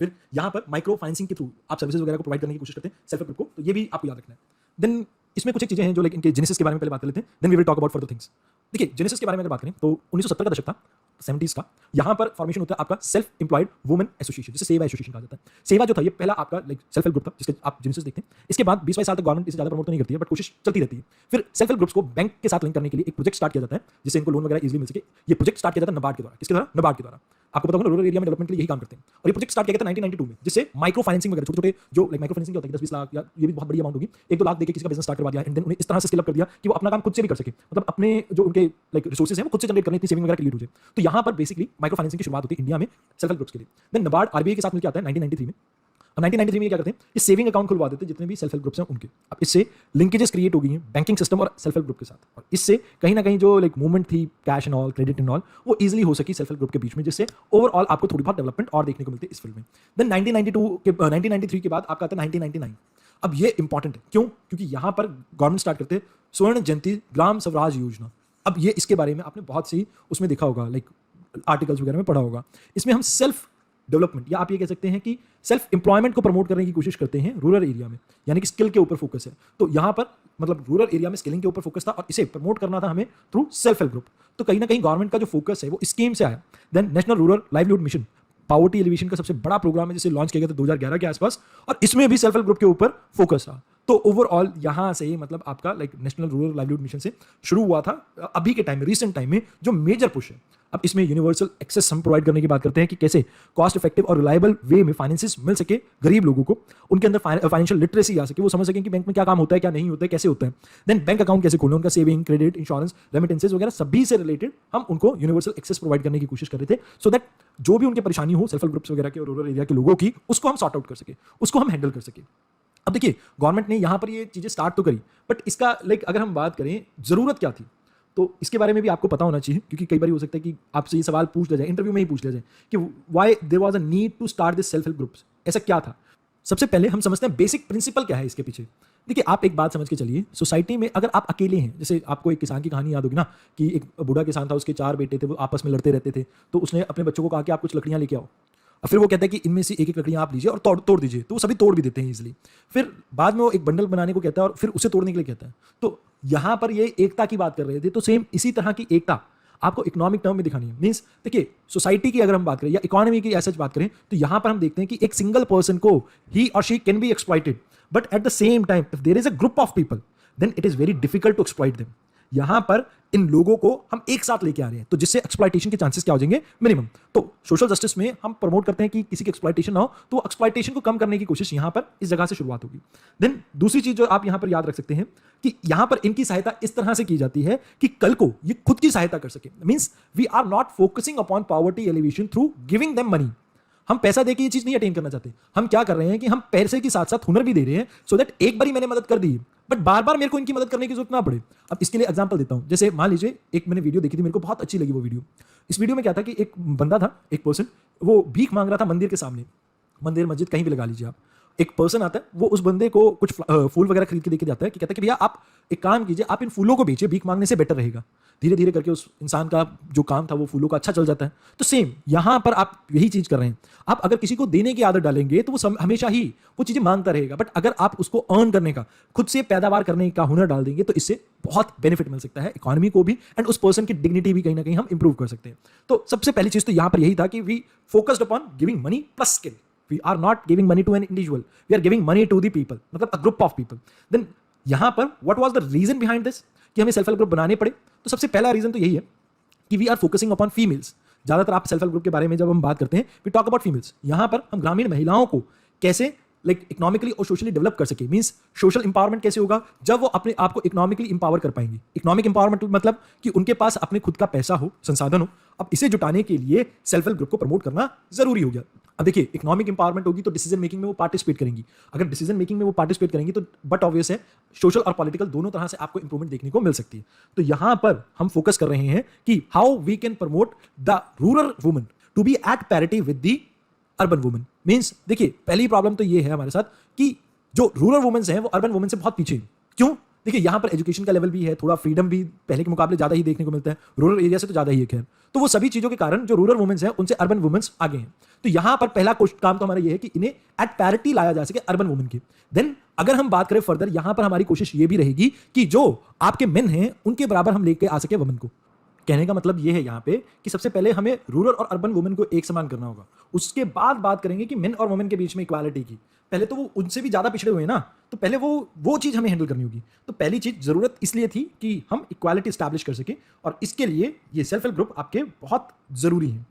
फिर यहाँ पर माइक्रो फाइनेंसिंग के थ्रू आप सर्विसेज वगैरह को प्रोवाइड करने की कोशिश करते हैं सेल्फ हेल्प ग्रुप को, तो ये भी आपको याद रखना है। देन इसमें कुछ एक चीजें हैं जो लाइक इनके जेनेसिस के बारे में पहले बात कर लेते हैं, then we will talk about further things. देखिए जेनेसिस के बारे में अगर बात करें तो 1970 का दशक था, 70s का, यहाँ पर फॉर्मेशन होता है आपका सेल्फ एम्प्लॉयड वुमेन एसोसिएशन, जिसे सेवा एसोसिएशन कहा जाता है। सेवा जो था ये पहला आपका लाइक सेल्फ हेल्प ग्रुप था जिसके आप जेनेसिस देखते हैं। इसके बाद 20-22 साल तक गवर्नमेंट इसे ज्यादा प्रमोट तो नहीं करती है, बट कोशिश चलती रहती है। फिर सेल्फ हेल्प ग्रुप्स को बैंक के साथ लिंक करने के लिए एक प्रोजेक्ट स्टार्ट किया जाता है जिससे इनको लोन वगैरह इजीली मिल सके। ये प्रोजेक्ट स्टार्ट किया जाता है नाबार्ड के द्वारा। किसके द्वारा? नाबार्ड के द्वारा। आपको पता होगा रूरल एरिया में डेवलपमेंट के लिए यही काम करते हैं। और ये प्रोजेक्ट स्टार्ट किया गया था 1992 में, जिससे माइक्रो फाइनेंसिंग वगैरह छोटे छोटे जो लाइक माइक्रो फाइनेंसिंग होता है 10-20 लाख या ये भी बहुत बड़ी अमाउंट होगी, 1-2 लाख देके किसी का बिजनेस स्टार्ट करवा दिया, एंड देन उन्हें इस तरह से स्केल अप कर दिया कि वो अपना काम खुद से भी कर सके, मतलब अपने जो उनके लाइक रिसोर्सेज हैं वो खुद से जनरेट करने की सेविंग वगैरह क्रिएट हो जाए। तो यहाँ पर बेसिकली माइक्रो फाइनेंसिंग की शुरुआत होती है इंडिया में सेल्फ हेल्प ग्रुप्स के लिए। देन नाबार्ड आरबीआई के साथ मिलकर आता है 1993 में। अब 1993 में क्या करते हैं, ये सेविंग अकाउंट खुलवा देते हैं जितने भी सेल्फ हेल्प ग्रुप्स हैं उनके। अब इससे लिंकेजेस क्रिएट हो गई हैं बैंकिंग सिस्टम और सेल्फ हेल्प ग्रुप के साथ, और इससे कहीं ना कहीं जो लाइक मूवमेंट थी cash and all, credit and all, वो इजीली हो सकी सेल्फ हेल्प ग्रुप के बीच में, जिससे ओवरऑल आपको थोड़ी बहुत डेवलपमेंट और देखने को मिलती है इस फील्ड में। देन 1993 के बाद आपका आता है 1999। अब ये इंपॉर्टेंट है, क्यों? क्योंकि यहाँ पर गवर्नमेंट स्टार्ट करते हैं स्वर्ण जयंती ग्राम स्वराज योजना। अब ये इसके बारे में आपने बहुत सी उसमें देखा होगा, लाइक आर्टिकल्स वगैरह में पढ़ा होगा। इसमें हम सेल्फ डेवलपमेंट या आप ये कह सकते हैं कि सेल्फ एम्प्लॉयमेंट को प्रमोट करने की कोशिश करते हैं रूरल एरिया में, यानी कि स्किल के ऊपर फोकस है। तो यहाँ पर मतलब रूरल एरिया में स्किलिंग के ऊपर फोकस था और इसे प्रमोट करना था हमें थ्रू सेल्फ हेल्प ग्रुप। तो कहीं ना कहीं गवर्नमेंट का जो फोकस है वो स्कीम से आया। Then national rural livelihood mission, poverty elevation का सबसे बड़ा प्रोग्राम है जिसे लॉन्च किया गया था 2011 के आसपास, और इसमें भी सेल्फ हेल्प ग्रुप के ऊपर फोकस था। तो ओवरऑल यहाँ से मतलब आपका like national rural livelihood mission से शुरू हुआ था अभी के टाइम में, रिसेंट टाइम में जो मेजर पुश है। अब इसमें यूनिवर्सल एक्सेस हम प्रोवाइड करने की बात करते हैं कि कैसे कॉस्ट इफेक्टिव और रिलायबल वे में फाइनेंसेस मिल सके गरीब लोगों को, उनके अंदर फाइनेंशियल लिटरेसी आ सके, वो समझ सकें कि बैंक में क्या काम होता है, क्या नहीं होता है, कैसे होता है। देन बैंक अकाउंट कैसे खोलें, उनका सेविंग, क्रेडिट, इंश्योरेंस, रेमिटेंसेज वगैरह सभी से रिलेटेड हम उनको यूनिवर्सल एक्सेस प्रोवाइड करने की कोशिश कर रहे थे, सो दैट जो भी उनकी परेशानी हो सेल्फ हेल्प ग्रुप्स वगैरह के और रूरल एरिया के लोगों की, उसको हम सॉर्ट आउट कर सके, उसको हम हैंडल कर सके। अब देखिए गवर्नमेंट ने यहाँ पर ये चीज़ें स्टार्ट तो करी, बट इसका लाइक अगर हम बात करें ज़रूरत क्या थी, तो इसके बारे में भी आपको पता होना चाहिए, क्योंकि कई बार हो सकता है कि आपसे ये सवाल पूछ लिया जाए, इंटरव्यू में ही पूछ लिया जाए कि why there was a need to start this self help groups, ऐसा क्या था। सबसे पहले हम समझते हैं बेसिक प्रिंसिपल क्या है इसके पीछे। देखिए आप एक बात समझ के चलिए, सोसाइटी में अगर आप अकेले हैं, जैसे आपको एक किसान की कहानी याद होगी ना, कि एक बूढ़ा किसान था, उसके 4 बेटे थे, वो आपस में लड़ते रहते थे, तो उसने अपने बच्चों को कहा कि आप कुछ लकड़ियाँ लेके आओ, और फिर वो कहता है कि इनमें से एक एक लकड़ियाँ आप लीजिए और तोड़ दीजिए, तो वो सभी तोड़ भी देते हैं इजीली। फिर बाद में वो एक बंडल बनाने को कहता है और फिर उसे तोड़ने के लिए कहता है। तो यहाँ पर ये एकता की बात कर रहे थे, तो सेम इसी तरह की एकता आपको इकोनॉमिक टर्म में दिखानी है। मींस देखिए सोसाइटी की अगर हम बात करें या इकोनॉमी की ऐसा बात करें, तो यहाँ पर हम देखते हैं कि एक सिंगल पर्सन को ही और she can be exploited, but at the same time if there is a group of people then it is very difficult to exploit them. यहाँ पर इन लोगों को हम एक साथ लेके आ रहे हैं, तो जिससे एक्सप्लॉइटेशन के चांसेस क्या हो जाएंगे, मिनिमम। तो सोशल जस्टिस में हम प्रमोट करते हैं कि किसी की एक्सप्लॉइटेशन ना हो, तो एक्सप्लॉइटेशन को कम करने की कोशिश यहाँ पर इस जगह से शुरुआत होगी। देन दूसरी चीज जो आप यहाँ पर याद रख सकते हैं कि यहाँ पर इनकी सहायता इस तरह से की जाती है कि कल को ये खुद की सहायता कर सके। Means we are not focusing upon poverty elevation through giving them money. हम पैसा देके ये चीज नहीं अटेन करना चाहते, हम क्या कर रहे हैं कि हम पैसे के साथ साथ हुनर भी दे रहे हैं, सो दैट एक बार ही मैंने मदद कर दी बट बार बार मेरे को इनकी मदद करने की जरूरत ना पड़े। अब इसके लिए एग्जांपल देता हूं, जैसे मान लीजिए एक मैंने वीडियो देखी थी, मेरे को बहुत अच्छी लगी वो वीडियो। इस वीडियो में क्या था कि एक बंदा था, एक पर्सन, वो भीख मांग रहा था मंदिर के सामने, मंदिर मस्जिद कहीं भी लगा लीजिए आप। एक पर्सन आता है, वो उस बंदे को कुछ फूल वगैरह खरीद के देके जाता है कि कहता है कि भैया आप एक काम कीजिए, आप इन फूलों को बेचिए, भीख मांगने से बेटर रहेगा। धीरे धीरे करके उस इंसान का जो काम था वो फूलों का अच्छा चल जाता है। तो सेम यहाँ पर आप यही चीज कर रहे हैं। आप अगर किसी को देने की आदत डालेंगे तो वो हमेशा ही वो चीजें मांगता रहेगा, बट अगर आप उसको अर्न करने का, खुद से पैदावार करने का हुनर डाल देंगे तो इससे बहुत बेनिफिट मिल सकता है इकोनॉमी को भी, एंड उस पर्सन की डिग्निटी भी कहीं ना कहीं हम इंप्रूव कर सकते हैं। तो सबसे पहली चीज तो यहाँ पर यही था कि we focused upon giving money plus skill. We are not giving money to an individual. We are giving money to the people, मतलब a group of people. Then यहाँ पर what was the reason behind this कि हमें self help group बनाने पड़े? तो सबसे पहला रीजन तो यही है कि we are focusing upon females. ज्यादातर आप सेल्फ हेल्प ग्रुप के बारे में जब हम बात करते हैं, we talk about females. यहाँ पर हम ग्रामीण महिलाओं को कैसे लाइक इकोनॉमिकली और सोशली डेवलप कर सके। मींस सोशल इंपावरमेंट कैसे होगा, जब वो अपने आप को इकोनॉमिकली इंपावर कर पाएंगी। इकोनॉमिक इंपावरमेंट मतलब कि उनके पास अपने खुद का पैसा हो, संसाधन हो। अब इसे जुटाने के लिए सेल्फ हेल्प ग्रुप को प्रमोट करना जरूरी हो गया। अब देखिए, इकोनॉमिक इंपावरमेंट होगी तो डिसीजन मेकिंग में वो पार्टिसिपेट करेंगी। अगर डिसीजन मेकिंग में वो पार्टिसिपेट करेंगी तो बट ऑब्वियस है, सोशल और पॉलिटिकल दोनों तरह से आपको इंप्रूवमेंट देखने को मिल सकती है। तो यहां पर हम फोकस कर रहे हैं कि how we can promote the rural woman to be at parity with the urban woman. Means देखिए, पहली प्रॉब्लम तो ये है हमारे साथ कि जो रूरल वुमेन्स हैं वो अर्बन वुमेन से बहुत पीछे हैं। क्यों? देखिए, यहां पर एजुकेशन का लेवल भी है, थोड़ा फ्रीडम भी पहले के मुकाबले ज्यादा ही देखने को मिलता है, रूरल एरिया से तो ज्यादा ही है। खैर, तो वो सभी चीजों के कारण जो रूरल वुमेन्स हैं उनसे अर्बन वुमेन्स आगे हैं। तो यहां पर पहला काम तो हमारा ये है कि इन्हें एट पैरिटी लाया जा सके अर्बन वुमेन की। देन अगर हम बात करें फर्दर, यहां पर हमारी कोशिश ये भी रहेगी कि जो आपके मेन हैं उनके बराबर हम लेके आ सके वुमेन को। कहने का मतलब ये है यहाँ पे कि सबसे पहले हमें रूरल और अर्बन वुमेन को एक समान करना होगा। उसके बाद बात करेंगे कि मेन और वुमेन के बीच में इक्वालिटी की। पहले तो वो उनसे भी ज्यादा पिछड़े हुए हैं ना, तो पहले वो चीज हमें हैंडल करनी होगी। तो पहली चीज जरूरत इसलिए थी कि हम इक्वालिटी स्टैब्लिश कर सके, और इसके लिए ये सेल्फ हेल्प ग्रुप आपके बहुत जरूरी है।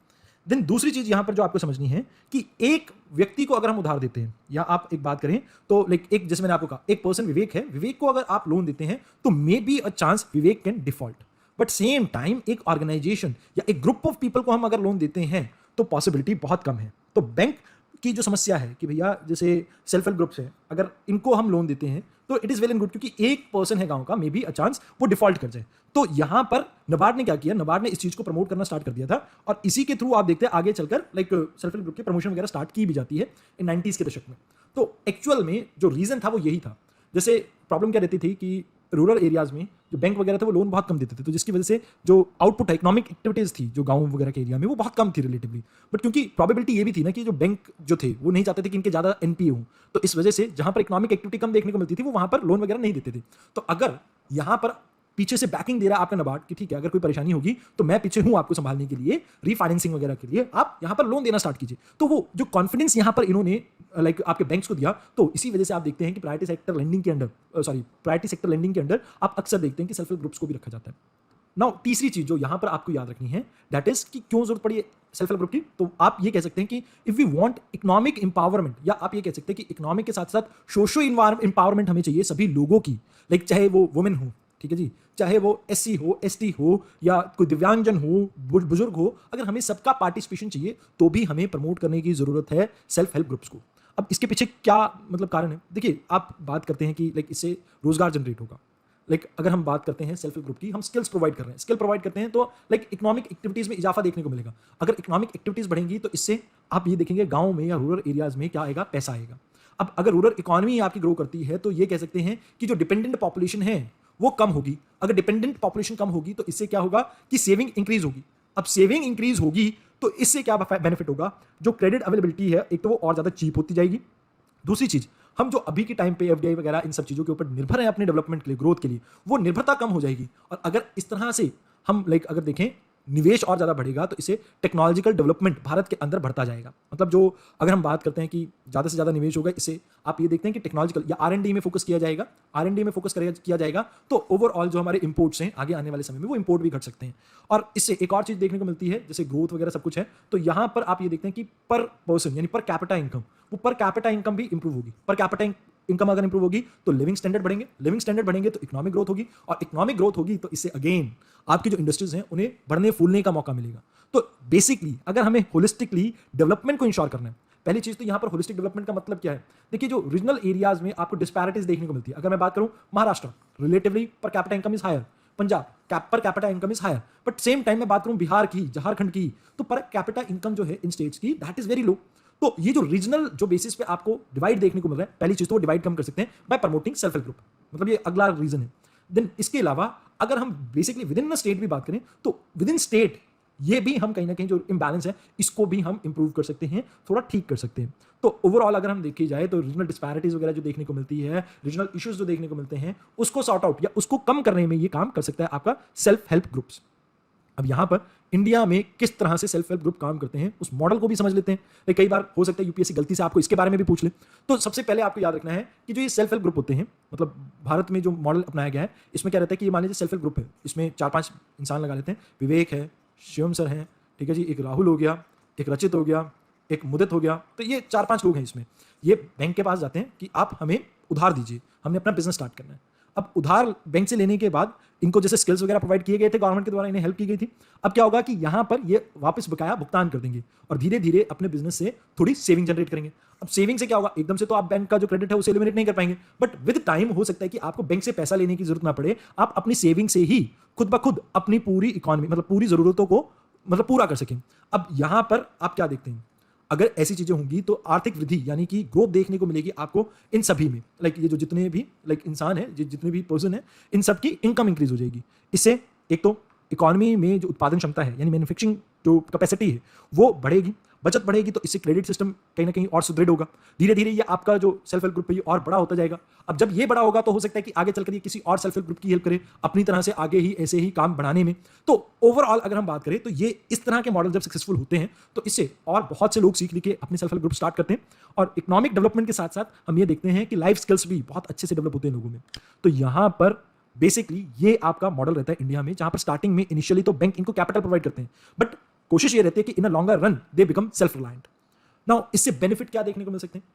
देन दूसरी चीज यहां पर जो आपको समझनी है कि एक व्यक्ति को अगर हम उधार देते हैं, या आप एक बात करें तो लाइक एक, जैसे मैंने आपको कहा, एक पर्सन विवेक है, विवेक को अगर आप लोन देते हैं तो may be a chance Vivek can default. But same time एक ऑर्गेनाइजेशन या एक ग्रुप ऑफ पीपल को हम अगर लोन देते हैं तो पॉसिबिलिटी बहुत कम है। तो बैंक की जो समस्या है कि भैया जैसे सेल्फ हेल्प ग्रुप्स है, अगर इनको हम लोन देते हैं तो it is well and good, क्योंकि एक पर्सन है गांव का, मे बी अ चांस वो डिफॉल्ट कर जाए। तो यहां पर नबार्ड ने क्या किया, नबार्ड ने इस चीज को प्रमोट करना स्टार्ट कर दिया था, और इसी के थ्रू आप देखते हैं आगे चलकर लाइक सेल्फ हेल्प ग्रुप के प्रमोशन वगैरह स्टार्ट की भी जाती है इन 90s के दशक में। तो एक्चुअल में जो रीजन था वो यही था। जैसे प्रॉब्लम क्या रहती थी कि रूरल एरियाज में जो बैंक वगैरह थे वो लोन बहुत कम देते थे, तो जिसकी वजह से जो आउटपुट है, इकोनॉमिक एक्टिविटीज थी जो गांव वगैरह के एरिया में, वो बहुत कम थी रिलेटिवली। बट क्योंकि प्रोबेबिलिटी ये भी थी ना कि जो बैंक जो थे वो नहीं चाहते थे कि इनके ज्यादा एनपीए हो, तो इस वजह से जहां पर इकोनॉमिक एक्टिविटी कम देखने को मिलती थी वो वहां पर लोन वगैरह नहीं देते थे। तो अगर यहां पर पीछे से बैकिंग दे रहा है आपका नबार्ड कि ठीक है, अगर कोई परेशानी होगी तो मैं पीछे हूं आपको संभालने के लिए, रीफाइनेंसिंग वगैरह के लिए आप यहां पर लोन देना स्टार्ट कीजिए। तो वो जो कॉन्फिडेंस यहां पर इन्होंने लाइक आपके बैंक्स को दिया, तो इसी वजह से आप देखते हैं कि प्रायोरिटी सेक्टर लेंडिंग के अंडर आप अक्सर देखते हैं कि सेल्फ हेल्प ग्रुप्स को भी रखा जाता है। नाउ तीसरी चीज जो यहां पर आपको याद रखनी है, दैट इज कि क्यों जरूरत पड़ी है सेल्फ हेल्प ग्रुप की। तो आप ये कह सकते हैं कि if we want economic empowerment, या आप ये कह सकते हैं कि इकोनॉमिक के साथ साथ सोशो इंपावरमेंट हमें चाहिए सभी लोगों की, लाइक चाहे वो वुमेन हो, ठीक है जी, चाहे वो एससी हो, एसटी हो, या कोई दिव्यांगजन हो, बुजुर्ग हो, अगर हमें सबका पार्टिसिपेशन चाहिए तो भी हमें प्रमोट करने की जरूरत है सेल्फ हेल्प ग्रुप्स को। अब इसके पीछे क्या मतलब कारण है? देखिए, आप बात करते हैं कि लाइक इससे रोजगार जनरेट होगा। लाइक अगर हम बात करते हैं सेल्फ हेल्प ग्रुप की, हम स्किल्स प्रोवाइड कर रहे हैं, स्किल प्रोवाइड करते हैं तो लाइक इकोनॉमिक एक्टिविटीज में इजाफा देखने को मिलेगा। अगर इकोनॉमिक एक्टिविटीज बढ़ेंगी तो इससे आप ये देखेंगे गांव में या रूरल एरियाज में क्या आएगा, पैसा आएगा। अब अगर रूरल इकोनॉमी आपकी ग्रो करती है तो ये कह सकते हैं कि जो डिपेंडेंट पॉपुलेशन है वो कम होगी। अगर डिपेंडेंट पॉपुलेशन कम होगी तो इससे क्या होगा कि सेविंग इंक्रीज होगी। अब सेविंग इंक्रीज होगी तो इससे क्या बेनिफिट होगा, जो क्रेडिट अवेलेबिलिटी है एक तो वो और ज्यादा चीप होती जाएगी। दूसरी चीज, हम जो अभी के टाइम पे एफडीआई वगैरह इन सब चीजों के ऊपर निर्भर है अपने डेवलपमेंट के लिए, ग्रोथ के लिए, वो निर्भरता कम हो जाएगी। और अगर इस तरह से हम लाइक अगर देखें निवेश और ज्यादा बढ़ेगा तो इससे टेक्नोलॉजिकल डेवलपमेंट भारत के अंदर बढ़ता जाएगा। मतलब जो अगर हम बात करते हैं कि ज्यादा से ज्यादा निवेश होगा, इससे आप ये देखते हैं कि टेक्नोलॉजिकल या आर&डी में फोकस किया जाएगा, आर&डी में फोकस किया जाएगा तो ओवरऑल जो हमारे इंपोर्ट्स हैं आगे आने वाले समय में वो इंपोर्ट भी घट सकते हैं। और इससे एक और चीज देखने को मिलती है, जैसे ग्रोथ वगैरह सब कुछ है, तो यहां पर आप ये देखते हैं कि पर पर्सन यानी पर कैपिटा इनकम, वो पर कैपिटा इनकम भी इंप्रूव होगी। पर कैपिटा इनकम अगर इंप्रूव होगी तो लिविंग स्टैंडर्ड बढ़ेंगे, लिविंग स्टैंडर्ड बढ़ेंगे तो इकोनॉमिक ग्रोथ होगी, और इकोनॉमिक ग्रोथ होगी तो इससे अगेन आपकी जो इंडस्ट्रीज हैं उन्हें बढ़ने फूलने का मौका मिलेगा। तो बेसिकली अगर हमें होलिस्टिकली डेवलपमेंट को इंश्योर करना है, पहली चीज तो यहां पर होलिस्टिक डेवलपमेंट का मतलब क्या है। देखिए, जो रीजनल एरियाज में आपको डिस्पैरिटीज देखने को मिलती है, अगर मैं बात करूं Maharashtra relatively per capita income is higher, Punjab per capita income is higher, but same time में बात करूं बिहार की, झारखंड की, तो पर कैपिटा इनकम जो है इन स्टेट्स की दैट इज वेरी लो। तो ये जो रीजनल जो बेसिस पे आपको डिवाइड देखने को मिल रहा है, पहली चीज तो वो डिवाइड कम कर सकते हैं bye promoting self help group, मतलब ये अगला रीजन है। देन इसके अलावा अगर हम बेसिकली विद इन स्टेट भी बात करें तो विद इन स्टेट ये भी हम कहीं ना कहीं जो इम्बैलेंस है इसको भी हम इंप्रूव कर सकते हैं, थोड़ा ठीक कर सकते हैं। तो ओवरऑल अगर हम देखी जाए तो रीजनल डिस्पैरिटीज वगैरह जो देखने को मिलती है, रीजनल इश्यूज जो देखने को मिलते हैं, उसको सॉर्ट आउट या उसको कम करने में ये काम कर सकता है आपका सेल्फ हेल्प ग्रुप्स। अब यहां पर इंडिया में किस तरह से सेल्फ हेल्प ग्रुप काम करते हैं उस मॉडल को भी समझ लेते हैं। कई बार हो सकता है यूपीएससी गलती से आपको इसके बारे में भी पूछ ले। तो सबसे पहले आपको याद रखना है कि जो ये सेल्फ हेल्प ग्रुप होते हैं, मतलब भारत में जो मॉडल अपनाया गया है इसमें क्या रहता है कि ये मान लीजिए सेल्फ हेल्प ग्रुप है, इसमें 4-5 इंसान लगा लेते हैं, विवेक है, शिवम सर हैं, ठीक है जी, एक राहुल हो गया, एक रचित हो गया, एक मुदित हो गया, तो ये 4-5 लोग हैं इसमें। ये बैंक के पास जाते हैं कि आप हमें उधार दीजिए, हमने अपना बिजनेस स्टार्ट करना है। अब उधार बैंक से लेने के बाद इनको जैसे स्किल्स वगैरह प्रोवाइड किए गए थे गवर्नमेंट के द्वारा, इन्हें हेल्प की गई थी। अब क्या होगा कि यहां पर ये वापस बकाया भुगतान कर देंगे और धीरे धीरे अपने बिजनेस से थोड़ी सेविंग जनरेट करेंगे। अब सेविंग से क्या होगा, एकदम से तो आप बैंक का जो क्रेडिट है उसे एलिमिनेट नहीं कर पाएंगे, बट विद टाइम हो सकता है कि आपको बैंक से पैसा लेने की जरूरत ना पड़े, आप अपनी सेविंग से ही खुद ब खुद अपनी पूरी इकोनॉमी मतलब पूरी जरूरतों को मतलब पूरा कर सकें। अब यहां पर आप क्या देखते हैं, अगर ऐसी चीजें होंगी तो आर्थिक वृद्धि यानी कि ग्रोथ देखने को मिलेगी आपको इन सभी में। लाइक ये जो जितने भी इंसान है, जितने भी पर्सन है, इन सब की इनकम इंक्रीज हो जाएगी। इससे एक तो इकोनॉमी में जो उत्पादन क्षमता है यानी मैन्युफैक्चरिंग जो कैपेसिटी है वो बढ़ेगी, बचत बढ़ेगी, तो इससे क्रेडिट सिस्टम कहीं ना कहीं और सुदृढ़ होगा। धीरे धीरे ये आपका जो सेल्फ हेल्प ग्रुप है ये और बड़ा होता जाएगा। अब जब ये बड़ा होगा तो हो सकता है कि आगे चलकर ये किसी और सेल्फ हेल्प ग्रुप की हेल्प करे अपनी तरह से आगे ही ऐसे ही काम बढ़ाने में। तो ओवरऑल अगर हम बात करें तो ये इस तरह के मॉडल जब सक्सेसफुल होते हैं तो इससे और बहुत से लोग सीख के अपने सेल्फ हेल्प ग्रुप स्टार्ट करते हैं। और इकोनॉमिक डेवलपमेंट के साथ साथ हम ये देखते हैं कि लाइफ स्किल्स भी बहुत अच्छे से डेवलप होते हैं लोगों में। तो यहाँ पर बेसिकली ये आपका मॉडल रहता है इंडिया में, जहां पर स्टार्टिंग में इनिशियली तो बैंक इनको कैपिटल प्रोवाइड करते हैं, बट कोशिश ये रहती है कि in a longer run they become self reliant. Now इससे बेनिफिट क्या देखने को मिल सकते हैं?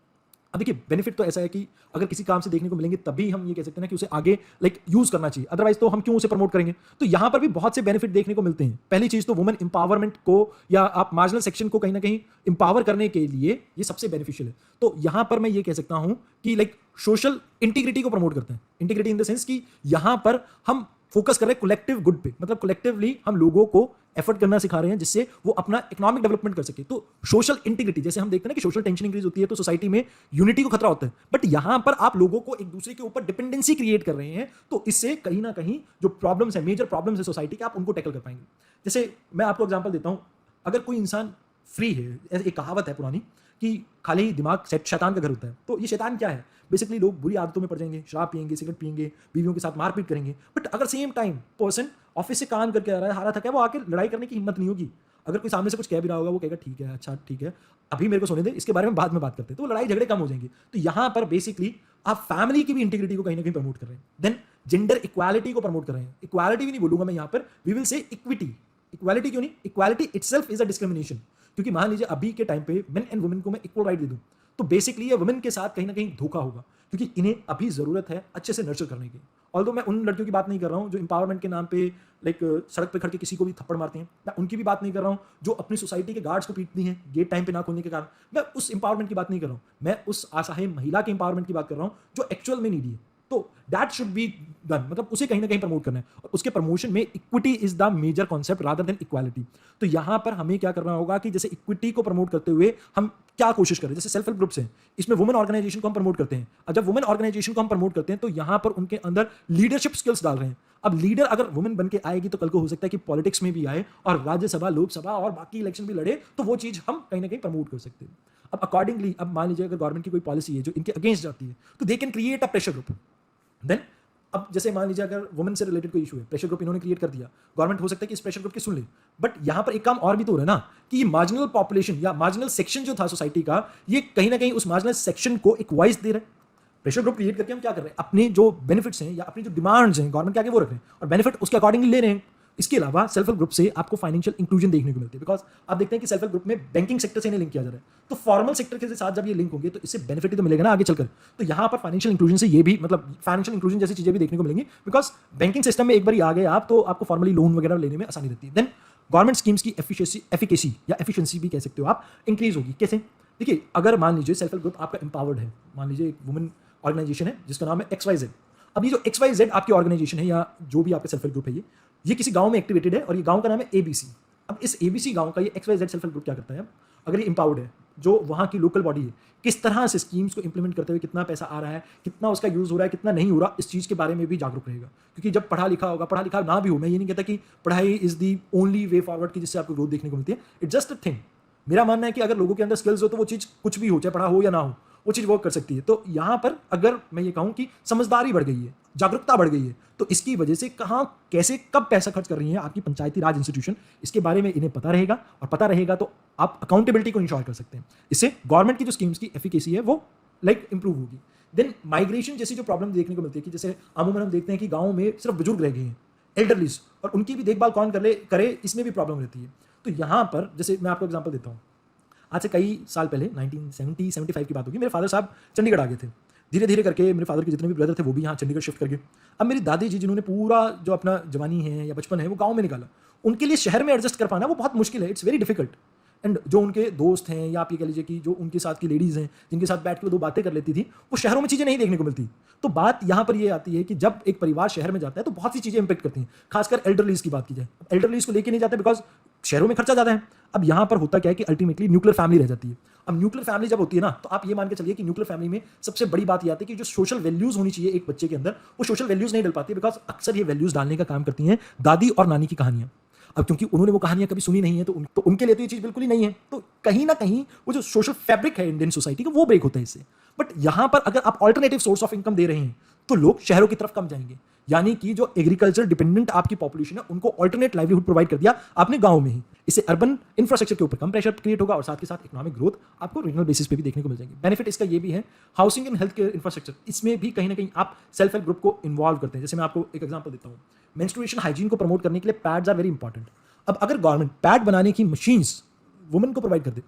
अब देखिए बेनिफिट तो ऐसा है कि अगर किसी काम से देखने को मिलेंगे तभी हम ये कह सकते हैं ना कि उसे आगे यूज करना चाहिए, अदरवाइज तो हम क्यों उसे प्रमोट करेंगे। तो यहां पर भी बहुत से बेनिफिट देखने को मिलते हैं। पहली चीज तो वुमेन इंपावरमेंट को या आप मार्जिनल सेक्शन को कहीं ना कहीं इंपावर करने के लिए ये सबसे बेनिफिशियल है। तो यहां पर मैं ये कह सकता हूं कि सोशल इंटीग्रिटी को प्रमोट करते हैं। इंटीग्रिटी इन द सेंस कि यहां पर हम फोकस कर रहे हैं कलेक्टिव गुड पे, मतलब कलेक्टिवली हम लोगों को एफर्ट करना सिखा रहे हैं जिससे वो अपना इकोनॉमिक डेवलपमेंट कर सके। तो सोशल इंटीग्रिटी, जैसे हम देखते हैं ना कि सोशल टेंशन इंक्रीज होती है तो सोसाइटी में यूनिटी को खतरा होता है, बट यहां पर आप लोगों को एक दूसरे के ऊपर डिपेंडेंसी क्रिएट कर रहे हैं, तो इससे कहीं ना कहीं जो प्रॉब्लम्स है, मेजर प्रॉब्लम्स है सोसाइटी के, आप उनको टैकल कर पाएंगे। जैसे मैं आपको एग्जांपल देता हूं, अगर कोई इंसान फ्री है, एक कहावत है पुरानी कि खाली ही दिमाग शैतान का घर होता है। तो ये शैतान क्या है, बेसिकली लोग बुरी आदतों में पड़ जाएंगे, शराब पिएंगे, सिगरेट पिएंगे, बीवियों के साथ मारपीट करेंगे, बट अगर सेम टाइम पर्सन ऑफिस से काम करके आ रहा है, हारा थका है, वो आके लड़ाई करने की हिम्मत नहीं होगी। अगर कोई सामने से कुछ कह भी रहा होगा वो कहेगा ठीक है, अच्छा ठीक है, अभी मेरे को सोने दे, इसके बारे में बाद में बात करते हैं, तो लड़ाई झगड़े कम हो जाएंगे। तो यहां पर बेसिकली आप फैमिली की भी इंटीग्रिटी को कहीं ना कहीं प्रमोट कर रहे हैं। देन जेंडर इक्वालिटी को प्रमोट कर रहे हैं। इक्वालिटी भी नहीं बोलूंगा मैं यहां पर, we will say equity. Equality क्यों नहीं, equality itself is a discrimination. क्योंकि मान लीजिए अभी के टाइम पे मेन एंड वुमेन को मैं इक्वल राइट दे दूं तो बेसिकली ये वुमेन के साथ कहीं ना कहीं धोखा होगा, क्योंकि इन्हें अभी जरूरत है अच्छे से नर्चर करने की। ऑल्दो मैं उन लड़कियों की बात नहीं कर रहा हूं जो इंपावरमेंट के नाम पे सड़क पे खड़ के किसी को भी थप्पड़ मारती हैं, मैं उनकी भी बात नहीं कर रहा हूं जो अपनी सोसाइटी के गार्ड्स को पीटती हैं गेट टाइम पे ना खोलने के कारण। मैं उस इंपावरमेंट की बात नहीं कर रहा हूं, मैं उस असहाय महिला के इंपावरमेंट की बात कर रहा हूं जो एक्चुअल में नीडी है। तो दैट शुड बी डन, मतलब उसे कहीं ना कहीं प्रमोट करना है, और उसके प्रमोशन में equity is the major concept rather than equality. तो यहां पर हमें क्या करना होगा कि जैसे इक्विटी को प्रमोट करते हुए हम क्या कोशिश करें, जैसे सेल्फ हेल्प ग्रुप्स हैं, इसमें वुमेन ऑर्गेनाइजेशन को हम प्रमोट करते हैं। अब जब वुमेन ऑर्गेनाइजेशन को हम प्रमोट करते हैं तो यहां पर उनके अंदर लीडरशिप स्किल्स डाल रहे हैं। अब लीडर अगर वुमेन बन के आएगी तो कल को हो सकता है कि पॉलिटिक्स में भी आए और राज्यसभा, लोकसभा और बाकी इलेक्शन भी लड़े, तो वो चीज हम कहीं ना कहीं प्रमोट कर सकते हैं। अब अकॉर्डिंगली अब मान लीजिए अगर गवर्नमेंट की कोई पॉलिसी है जो इनके अगेंस्ट जाती है तो they can create a pressure group. Then अब जैसे मान लीजिए अगर वुमेन से रिलेटेड कोई इशू है, प्रेशर ग्रुप इन्होंने क्रिएट कर दिया, गवर्नमेंट हो सकता है कि इस प्रेशर ग्रुप की सुन ले, बट यहां पर एक काम और भी तो हो रहा है ना कि मार्जिनल पॉपुलेशन या मार्जिनल सेक्शन जो था सोसाइटी का, ये कहीं ना कहीं उस मार्जिनल सेक्शन को एक वॉइस दे रहे हैं। प्रेशर ग्रुप क्रिएट करके हम क्या कर रहे हैं, अपने जो बेनिफिट्स हैं या अपनी जो डिमांड्स हैं गवर्नमेंट के आगे वो रख रहे हैं और बेनिफिट उसके अकॉर्डिंगली ले रहे हैं। इसके अलावा सेल्फ हेल्प ग्रुप से आपको फाइनेंशियल इंक्लूजन देखने को मिलती है, बिकॉज आप देखते हैं कि सेल्फ हेल्प ग्रुप में बैंकिंग सेक्टर से इन्हें लिंक किया जा रहा है, तो फॉर्मल सेक्टर के साथ जब ये लिंक होंगे तो इससे बेनिफिट तो मिलेगा ना आगे चलकर। तो यहाँ पर फाइनेंशियल इंक्लूजन से ये भी मतलब फाइनेंशियल इंक्लूजन जैसी चीजें भी देखने को मिलेंगी, बिकॉज बैंकिंग सिस्टम में एक बार आ गए आप तो आपको फॉर्मली लोन वगैरह लेने में आसानी रहती है। देन गवर्नमेंट स्कीम्स की एफिकेसी या एफिशिएंसी भी कह सकते हो आप, इंक्रीज होगी। कैसे, देखिए अगर मान लीजिए सेल्फ हेल्प ग्रुप आपका एम्पावर्ड है, मान लीजिए एक वुमेन ऑर्गेनाइजेशन है जिसका नाम है XYZ। अब ये जो XYZ आपकी ऑर्गेनाइजेशन है या जो भी आपका सेल्फ हेल्प ग्रुप है ये किसी गांव में एक्टिवेटेड है और ये गांव का नाम है ABC। अब इस ABC गांव का ये XYZ सेल्फ हेल्प ग्रुप क्या करता है, अगर ये एम्पावर्ड है, जो वहाँ की लोकल बॉडी है, किस तरह से स्कीम्स को इंप्लीमेंट करते हुए कितना पैसा आ रहा है, कितना उसका यूज हो रहा है, कितना नहीं हो रहा, इस चीज़ के बारे में भी जागरूक रहेगा। क्योंकि जब पढ़ा लिखा होगा, पढ़ा लिखा ना भी हो, मैं ये नहीं कहता कि पढ़ाई is the only way forward की जिससे आपको ग्रोथ देखने को मिलती है, इट्स जस्ट अ थिंग। मेरा मानना है कि अगर लोगों के अंदर स्किल्स हो तो वो चीज़ कुछ भी हो, चाहे पढ़ा हो या ना हो, वो चीज़ वर्क कर सकती है। तो यहाँ पर अगर मैं ये कहूँ कि समझदारी बढ़ गई है, जागरूकता बढ़ गई है, तो इसकी वजह से कहाँ कैसे कब पैसा खर्च कर रही है आपकी पंचायती राज इंस्टीट्यूशन, इसके बारे में इन्हें पता रहेगा, और पता रहेगा तो आप अकाउंटेबिलिटी को इंश्योर कर सकते हैं। इससे गवर्नमेंट की जो स्कीम्स की एफिकेसी है वो इंप्रूव होगी। देन माइग्रेशन जैसी जो प्रॉब्लम देखने को मिलती है कि जैसे अमूमन हम देखते हैं कि गाँव में सिर्फ बुजुर्ग रह गए हैं, एल्डरलीज, और उनकी भी देखभाल कौन करे, इसमें भी प्रॉब्लम रहती है। तो यहाँ पर जैसे मैं आपको एग्जाम्पल देता हूँ, आज से कई साल पहले 1970-75 की बात होगी, मेरे फादर साहब चंडीगढ़ आ गए थे। धीरे धीरे करके मेरे फादर के जितने भी ब्रदर थे वो भी यहाँ चंडीगढ़ शिफ्ट कर गए। अब मेरी दादी जी जिन्होंने पूरा जो अपना जवानी है या बचपन है वो गाँव में निकाला, उनके लिए शहर में एडजस्ट कर पाना वो बहुत मुश्किल है, इट्स वेरी डिफिकल्ट। एंड जो उनके दोस्त हैं या आप ये कह लीजिए कि जो उनके साथ की लेडीज़ हैं जिनके साथ बैठ के वो दो बातें कर लेती थी, वो शहरों में चीज़ें नहीं देखने को मिलती। तो बात यहाँ पर ये आती है कि जब एक परिवार शहर में जाता है तो बहुत सी चीज़ें इंपैक्ट करती हैं, खासकर एल्डरलीज की बात की जाए। एल्डरलीज को लेके नहीं जाते बिकॉज शहरों में खर्चा ज़्यादा है। अब यहाँ पर होता क्या है कि अल्टीमेटली न्यूक्लियर फैमिली रह जाती है। अब न्यूक्लियर फैमिली जब होती है ना, तो आप ये मान के चलिए कि न्यूक्लियर फैमिली में सबसे बड़ी बात ये आती है कि जो सोशल वैल्यूज होनी चाहिए एक बच्चे के अंदर, वो सोशल वैल्यूज नहीं डल पाती, बिकॉज अक्सर ये वैल्यूज डालने का काम करती हैं दादी और नानी की कहानियां। अब क्योंकि उन्होंने वो कहानियां कभी सुनी नहीं है तो उनके लिए तो ये चीज़ बिल्कुल ही नहीं है। तो कहीं ना कहीं वो जो सोशल फैब्रिक है इंडियन सोसाइटी का वो ब्रेक होता है इससे। बट यहां पर अगर आप ऑल्टरनेटिव सोर्स ऑफ इनकम दे रहे हैं तो लोग शहरों की तरफ कम जाएंगे, यानी कि जो एग्रीकल्चर डिपेंडेंट आपकी पॉपुलेशन है उनको ऑल्टरनेट लाइवलीहुड प्रोवाइड कर दिया आपने गांव में ही। इससे अर्बन इंफ्रास्ट्रक्चर के ऊपर कम प्रेशर क्रिएट होगा और साथ के साथ इकोनॉमिक ग्रोथ आपको रीजनल बेसिस पे भी देखने को मिल जाएगी। बेनिफिट इसका ये भी है, housing and health care infrastructure, इसमें भी कहीं ना कहीं आप सेल्फ हेल्प ग्रुप को इन्वॉल्व करते हैं। जैसे मैं आपको एक एग्जांपल देता हूँ, मेंस्ट्रुएशन हाइजीन को प्रमोट करने के लिए पैड्स आर वेरी इंपॉर्टेंट। अब अगर गवर्नमेंट पैड बनाने की मशीन्स वुमेन को प्रोवाइड कर दे,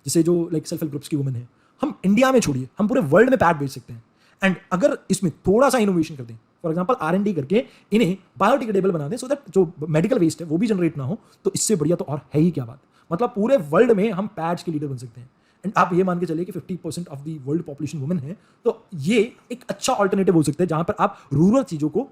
जैसे जो लाइक सेल्फ हेल्प ग्रुप्स की वुमेन है, हम इंडिया में छोड़िए हम पूरे वर्ल्ड में पैड बेच सकते हैं। एंड अगर इसमें थोड़ा सा इनोवेशन कर दें, फॉर एग्जांपल R&D करके इन्हें बायोडिग्रेडेबल बना दें सो दैट जो मेडिकल वेस्ट है वो भी जनरेट ना हो, तो इससे बढ़िया तो और है ही क्या बात। मतलब पूरे वर्ल्ड में हम पैड्स के लीडर बन सकते हैं। एंड आप ये मान के चलिए कि 50% of the world population women है, तो ये एक अच्छा ऑल्टरनेटिव हो सकता है जहां पर आप रूरल चीजों को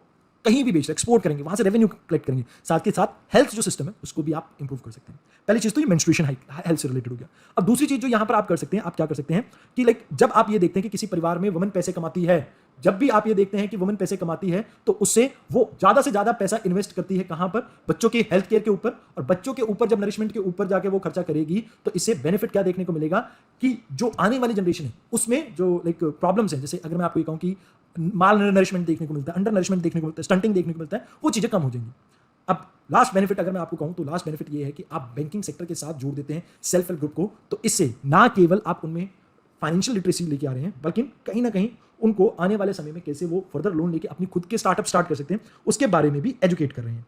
कहीं भी बेच एक्सपोर्ट करेंगे, वहां से रेवेन्यू कलेक्ट करेंगे, साथ के साथ हेल्थ जो सिस्टम है उसको भी आप इंप्रूव कर सकते हैं। पहली चीज तो ये मेंस्ट्रुएशन हेल्थ से रिलेटेड हो गया। अब दूसरी चीज जो यहां पर आप कर सकते हैं, आप क्या कर सकते हैं कि लाइक जब आप ये देखते हैं कि किसी परिवार में वुमेन पैसे कमाती है, जब भी आप ये देखते हैं कि वुमेन पैसे कमाती है तो उससे वो ज्यादा से ज्यादा पैसा इन्वेस्ट करती है कहां पर, बच्चों के हेल्थ केयर के ऊपर। और बच्चों के ऊपर जब नरिशमेंट के ऊपर जाके वो खर्चा करेगी तो इससे बेनिफिट क्या देखने को मिलेगा कि जो आने वाली जनरेशन है उसमें जो लाइक प्रॉब्लम्स है, जैसे अगर मैं आपको ये कहूं कि माल नरिशमेंट देखने को मिलता है, अंडर नरिशमेंट देखने को मिलता है, स्टंटिंग देखने को मिलता है, वो चीजें कम हो जाएंगी। अब लास्ट बेनिफिट अगर मैं आपको कहूं तो लास्ट बेनिफिट ये है कि आप बैंकिंग सेक्टर के साथ जोड़ देते हैं सेल्फ हेल्प ग्रुप को, तो इससे ना केवल आप उनमें फाइनेंशियल लिटरेसी लेके आ रहे हैं, बल्कि कहीं ना कहीं उनको आने वाले समय में कैसे वो फर्दर लोन लेके अपनी खुद के स्टार्टअप स्टार्ट कर सकते हैं उसके बारे में भी एजुकेट कर रहे हैं।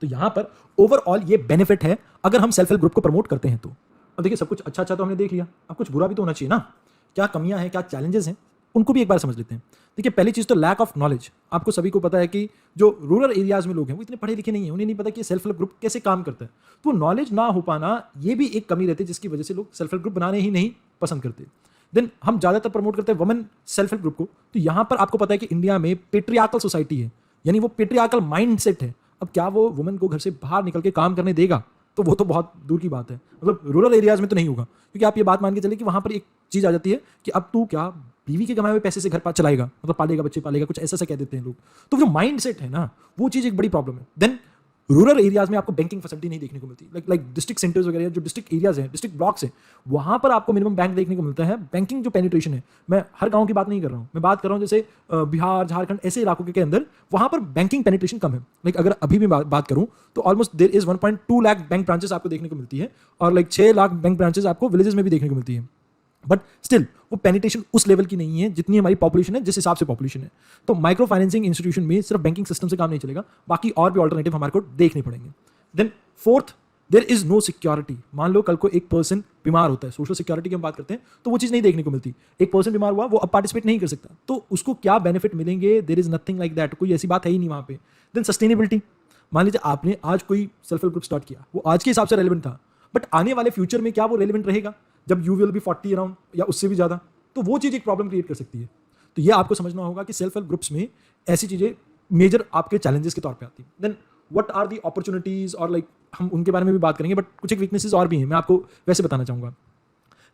तो यहां पर ओवरऑल ये बेनिफिट है अगर हम सेल्फ हेल्प ग्रुप को प्रमोट करते हैं तो। अब देखिए सब कुछ अच्छा अच्छा तो हमने देख लिया, अब कुछ बुरा भी तो होना चाहिए ना, क्या कमियां हैं, क्या चैलेंजेस हैं, उनको भी एक बार समझ लेते हैं। देखिए पहली चीज तो लैक ऑफ नॉलेज। आपको सभी को पता है कि जो रूरल एरियाज में लोग हैं वो इतने पढ़े लिखे नहीं है, उन्हें नहीं पता कि सेल्फ हेल्प ग्रुप कैसे काम करता है। तो नॉलेज ना हो पाना ये भी एक कमी रहती है जिसकी वजह से लोग सेल्फ हेल्प ग्रुप बनाने ही नहीं पसंद करते। देन हम ज्यादातर प्रमोट करते हैं वुमेन सेल्फ हेल्प ग्रुप को। तो यहां पर आपको पता है कि इंडिया में पेट्रियार्कल सोसाइटी है, यानी वो पेट्रियार्कल माइंडसेट है। अब क्या वो वुमेन को घर से बाहर निकल के काम करने देगा? तो वो तो बहुत दूर की बात है, मतलब रूरल एरियाज में तो नहीं होगा। क्योंकि आप ये बात मान के चले कि वहां पर एक चीज आ जाती है कि अब तू क्या बीवी के कमाए हुए पैसे से घर चलाएगा, मतलब पालेगा, बच्चे पालेगा, कुछ ऐसा कह देते हैं लोग। तो जो माइंड सेट है ना, वो चीज एक बड़ी प्रॉब्लम है। देन रूरल एरियाज में आपको बैंकिंग फैसिलिटी नहीं देखने को मिलती, लाइक डिस्ट्रिक्ट सेंटर्स वगैरह जो डिस्ट्रिक्ट एरियाज हैं, डिस्ट्रिक्ट ब्लॉक्स हैं, वहां पर आपको मिनिमम बैंक देखने को मिलता है। बैंकिंग जो पेनिट्रेशन है, मैं हर गांव की बात नहीं कर रहा हूं, मैं बात कर रहा हूं जैसे बिहार, झारखंड ऐसे इलाकों के अंदर वहां पर बैंकिंग पेनिट्रेशन कम है। लाइक अगर अभी भी बात करूं तो almost there is 1.2 lakh bank branches आपको देखने को मिलती है, और लाइक 6 लाख बैंक ब्रांचेस आपको विलेजेस में भी देखने को मिलती है। बट स्टिल वो पेनिट्रेशन उस लेवल की नहीं है जितनी हमारी पॉपुलेशन है, जिस हिसाब से पॉपुलेशन है। तो माइक्रो फाइनेंसिंग इंस्टीट्यूशन में सिर्फ बैंकिंग सिस्टम से काम नहीं चलेगा, बाकी और भी ऑल्टरनेटिव हमारे को देखने पड़ेंगे। Then fourth, there is no security. मान लो कल को एक पर्सन बीमार होता है, सोशल सिक्योरिटी की हम बात करते हैं, तो वो चीज़ नहीं देखने को मिलती। एक पर्सन बीमार हुआ, वो अब पार्टिसिपेट नहीं कर सकता, तो उसको क्या बेनिफिट मिलेंगे? There is nothing like that, कोई ऐसी बात है ही नहीं वहाँ पे। देन सस्टेनेबिलिटी, मान लीजिए आपने आज कोई सेल्फ हेल्प ग्रुप स्टार्ट किया, वो आज के हिसाब से रेलिवेंट था, बट आने वाले फ्यूचर में क्या वो रेलिवेंट रहेगा जब यू विल बी 40 अराउंड या उससे भी ज़्यादा? तो वो चीज़ एक प्रॉब्लम क्रिएट कर सकती है। तो ये आपको समझना होगा कि सेल्फ हेल्प ग्रुप्स में ऐसी चीज़ें मेजर आपके चैलेंजेस के तौर पे आती हैं। Then what are the opportunities, और लाइक हम उनके बारे में भी बात करेंगे, बट कुछ एक वीकनेसेस और भी हैं, मैं आपको वैसे बताना चाहूँगा।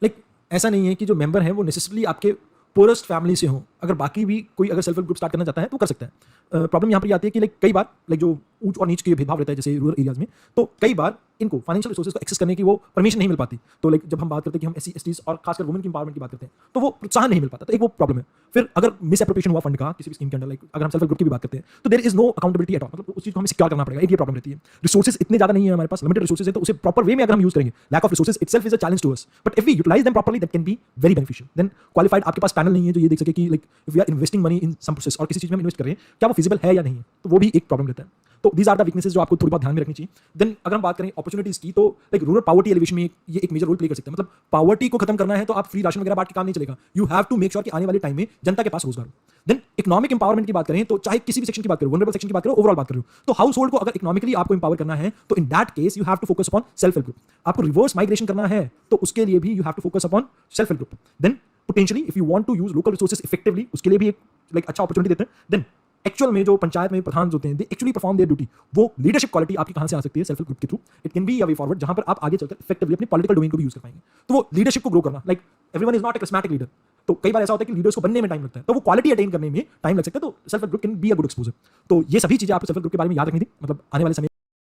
लाइक ऐसा नहीं है कि जो मेंबर हैं वो नेसेसरली आपके पोरेस्ट फैमिली से हों, अगर बाकी भी कोई अगर सेल्फ हेल्प ग्रुप स्टार्ट करना चाहता है तो कर सकता है। प्रॉब्लम यहाँ पर ये आती है कि लाइक कई बार लाइक जो ऊंच और नीच के भेदभाव रहता है जैसे रूरल एरियाज में, तो कई बार इनको फाइनेंशियल रिसोर्सेज को एक्सेस करने की वो परमिशन नहीं मिल पाती। तो लाइक जब हम बात करते हैं कि हम SC/STs और खासकर वुमेन की इंपावरमेंट की बात करते हैं, तो वो प्रोत्साहन नहीं मिल पाता, तो एक वो प्रॉब्लम है। फिर अगर मिस एप्रोप्रिएशन हुआ फंड का किसी भी स्कीम के अंदर, लाइक अगर हम सेल्फ हेल्प ग्रुप की भी बात करते हैं, तो there is no accountability at all, मतलब उस चीज को हमें सिक्योर करना पड़ेगा, एक ये प्रॉब्लम रहती है। रिसोर्सेज इतने ज्यादा नहीं है हमारे पास, लिमिटेड रिसोर्सेज है, तो उसे प्रॉपर वे में अगर हम यूज करेंगे, lack of resources itself is a challenge to us, but if we utilize them properly that can be very beneficial. Then qualified, आपके पास पैनल नहीं है जो ये देख सके कि like if we are investing money in some process और किसी चीज में इन्वेस्ट कर रहे हैं, क्या वो फिजिबल है या नहीं है, तो वो भी एक प्रॉब्लम रहता है। तो दीज आर द वीकनेसेस जो आपको थोड़ी बहुत ध्यान में रखनी चाहिए। देन अगर हम बात करें अपॉर्चुनिटीज की, तो लाइक रूरल पॉवर्टी एलिवेशन में ये एक मेजर रोल प्ले कर सकते हैं। मतलब पॉवर्टी को खत्म करना है तो आप फ्री राशन वगैरह बांट के काम नहीं चलेगा। You have to make sure कि आने वाले टाइम में जनता के पास रोजगार हो। देन इकोनॉमिक इंपावरमेंट की बात करें तो चाहे किसी भी सेक्शन की बात करो, वल्नरेबल सेक्शन की बात करो, ओवरऑल बात करो, तो हाउस होल्ड को अगर इकोनॉमिकली आपको इंपावर करना है तो in that case you have to focus upon self help group. आपको रिवर्स माइग्रेशन करना है तो उसके लिए भी you have to focus upon self help group. Then potentially if you want to use local resources effectively, उसके लिए भी एक लाइक अच्छा अपॉर्चुनिटी देते हैं। देन एक्चुअल में जो पंचायत में प्रधान होते हैं, they actually perform there duty. वो लीडरशिप क्वालिटी आपकी कहां से आ सकती है? सेल्फ हेल्प ग्रुप के through. It can be a way forward जहां पर आप आगे चलकर इफेक्टिवली अपनी पॉलिटिकल डोमेन को भी यूज कर पाएंगे। तो वो लीडरशिप को ग्रो करना, like everyone is not a charismatic leader. तो कई बार ऐसा होता है कि लीडर्स को बनने में टाइम लगता है, तो वो क्वालिटी अटेन करने में टाइम लग सकता है। तो self help group can be a good exposure. तो ये सभी चीजें आपको सेल्फ हेल्प ग्रुप के बारे में याद रखनी थी, मतलब आने वाले समय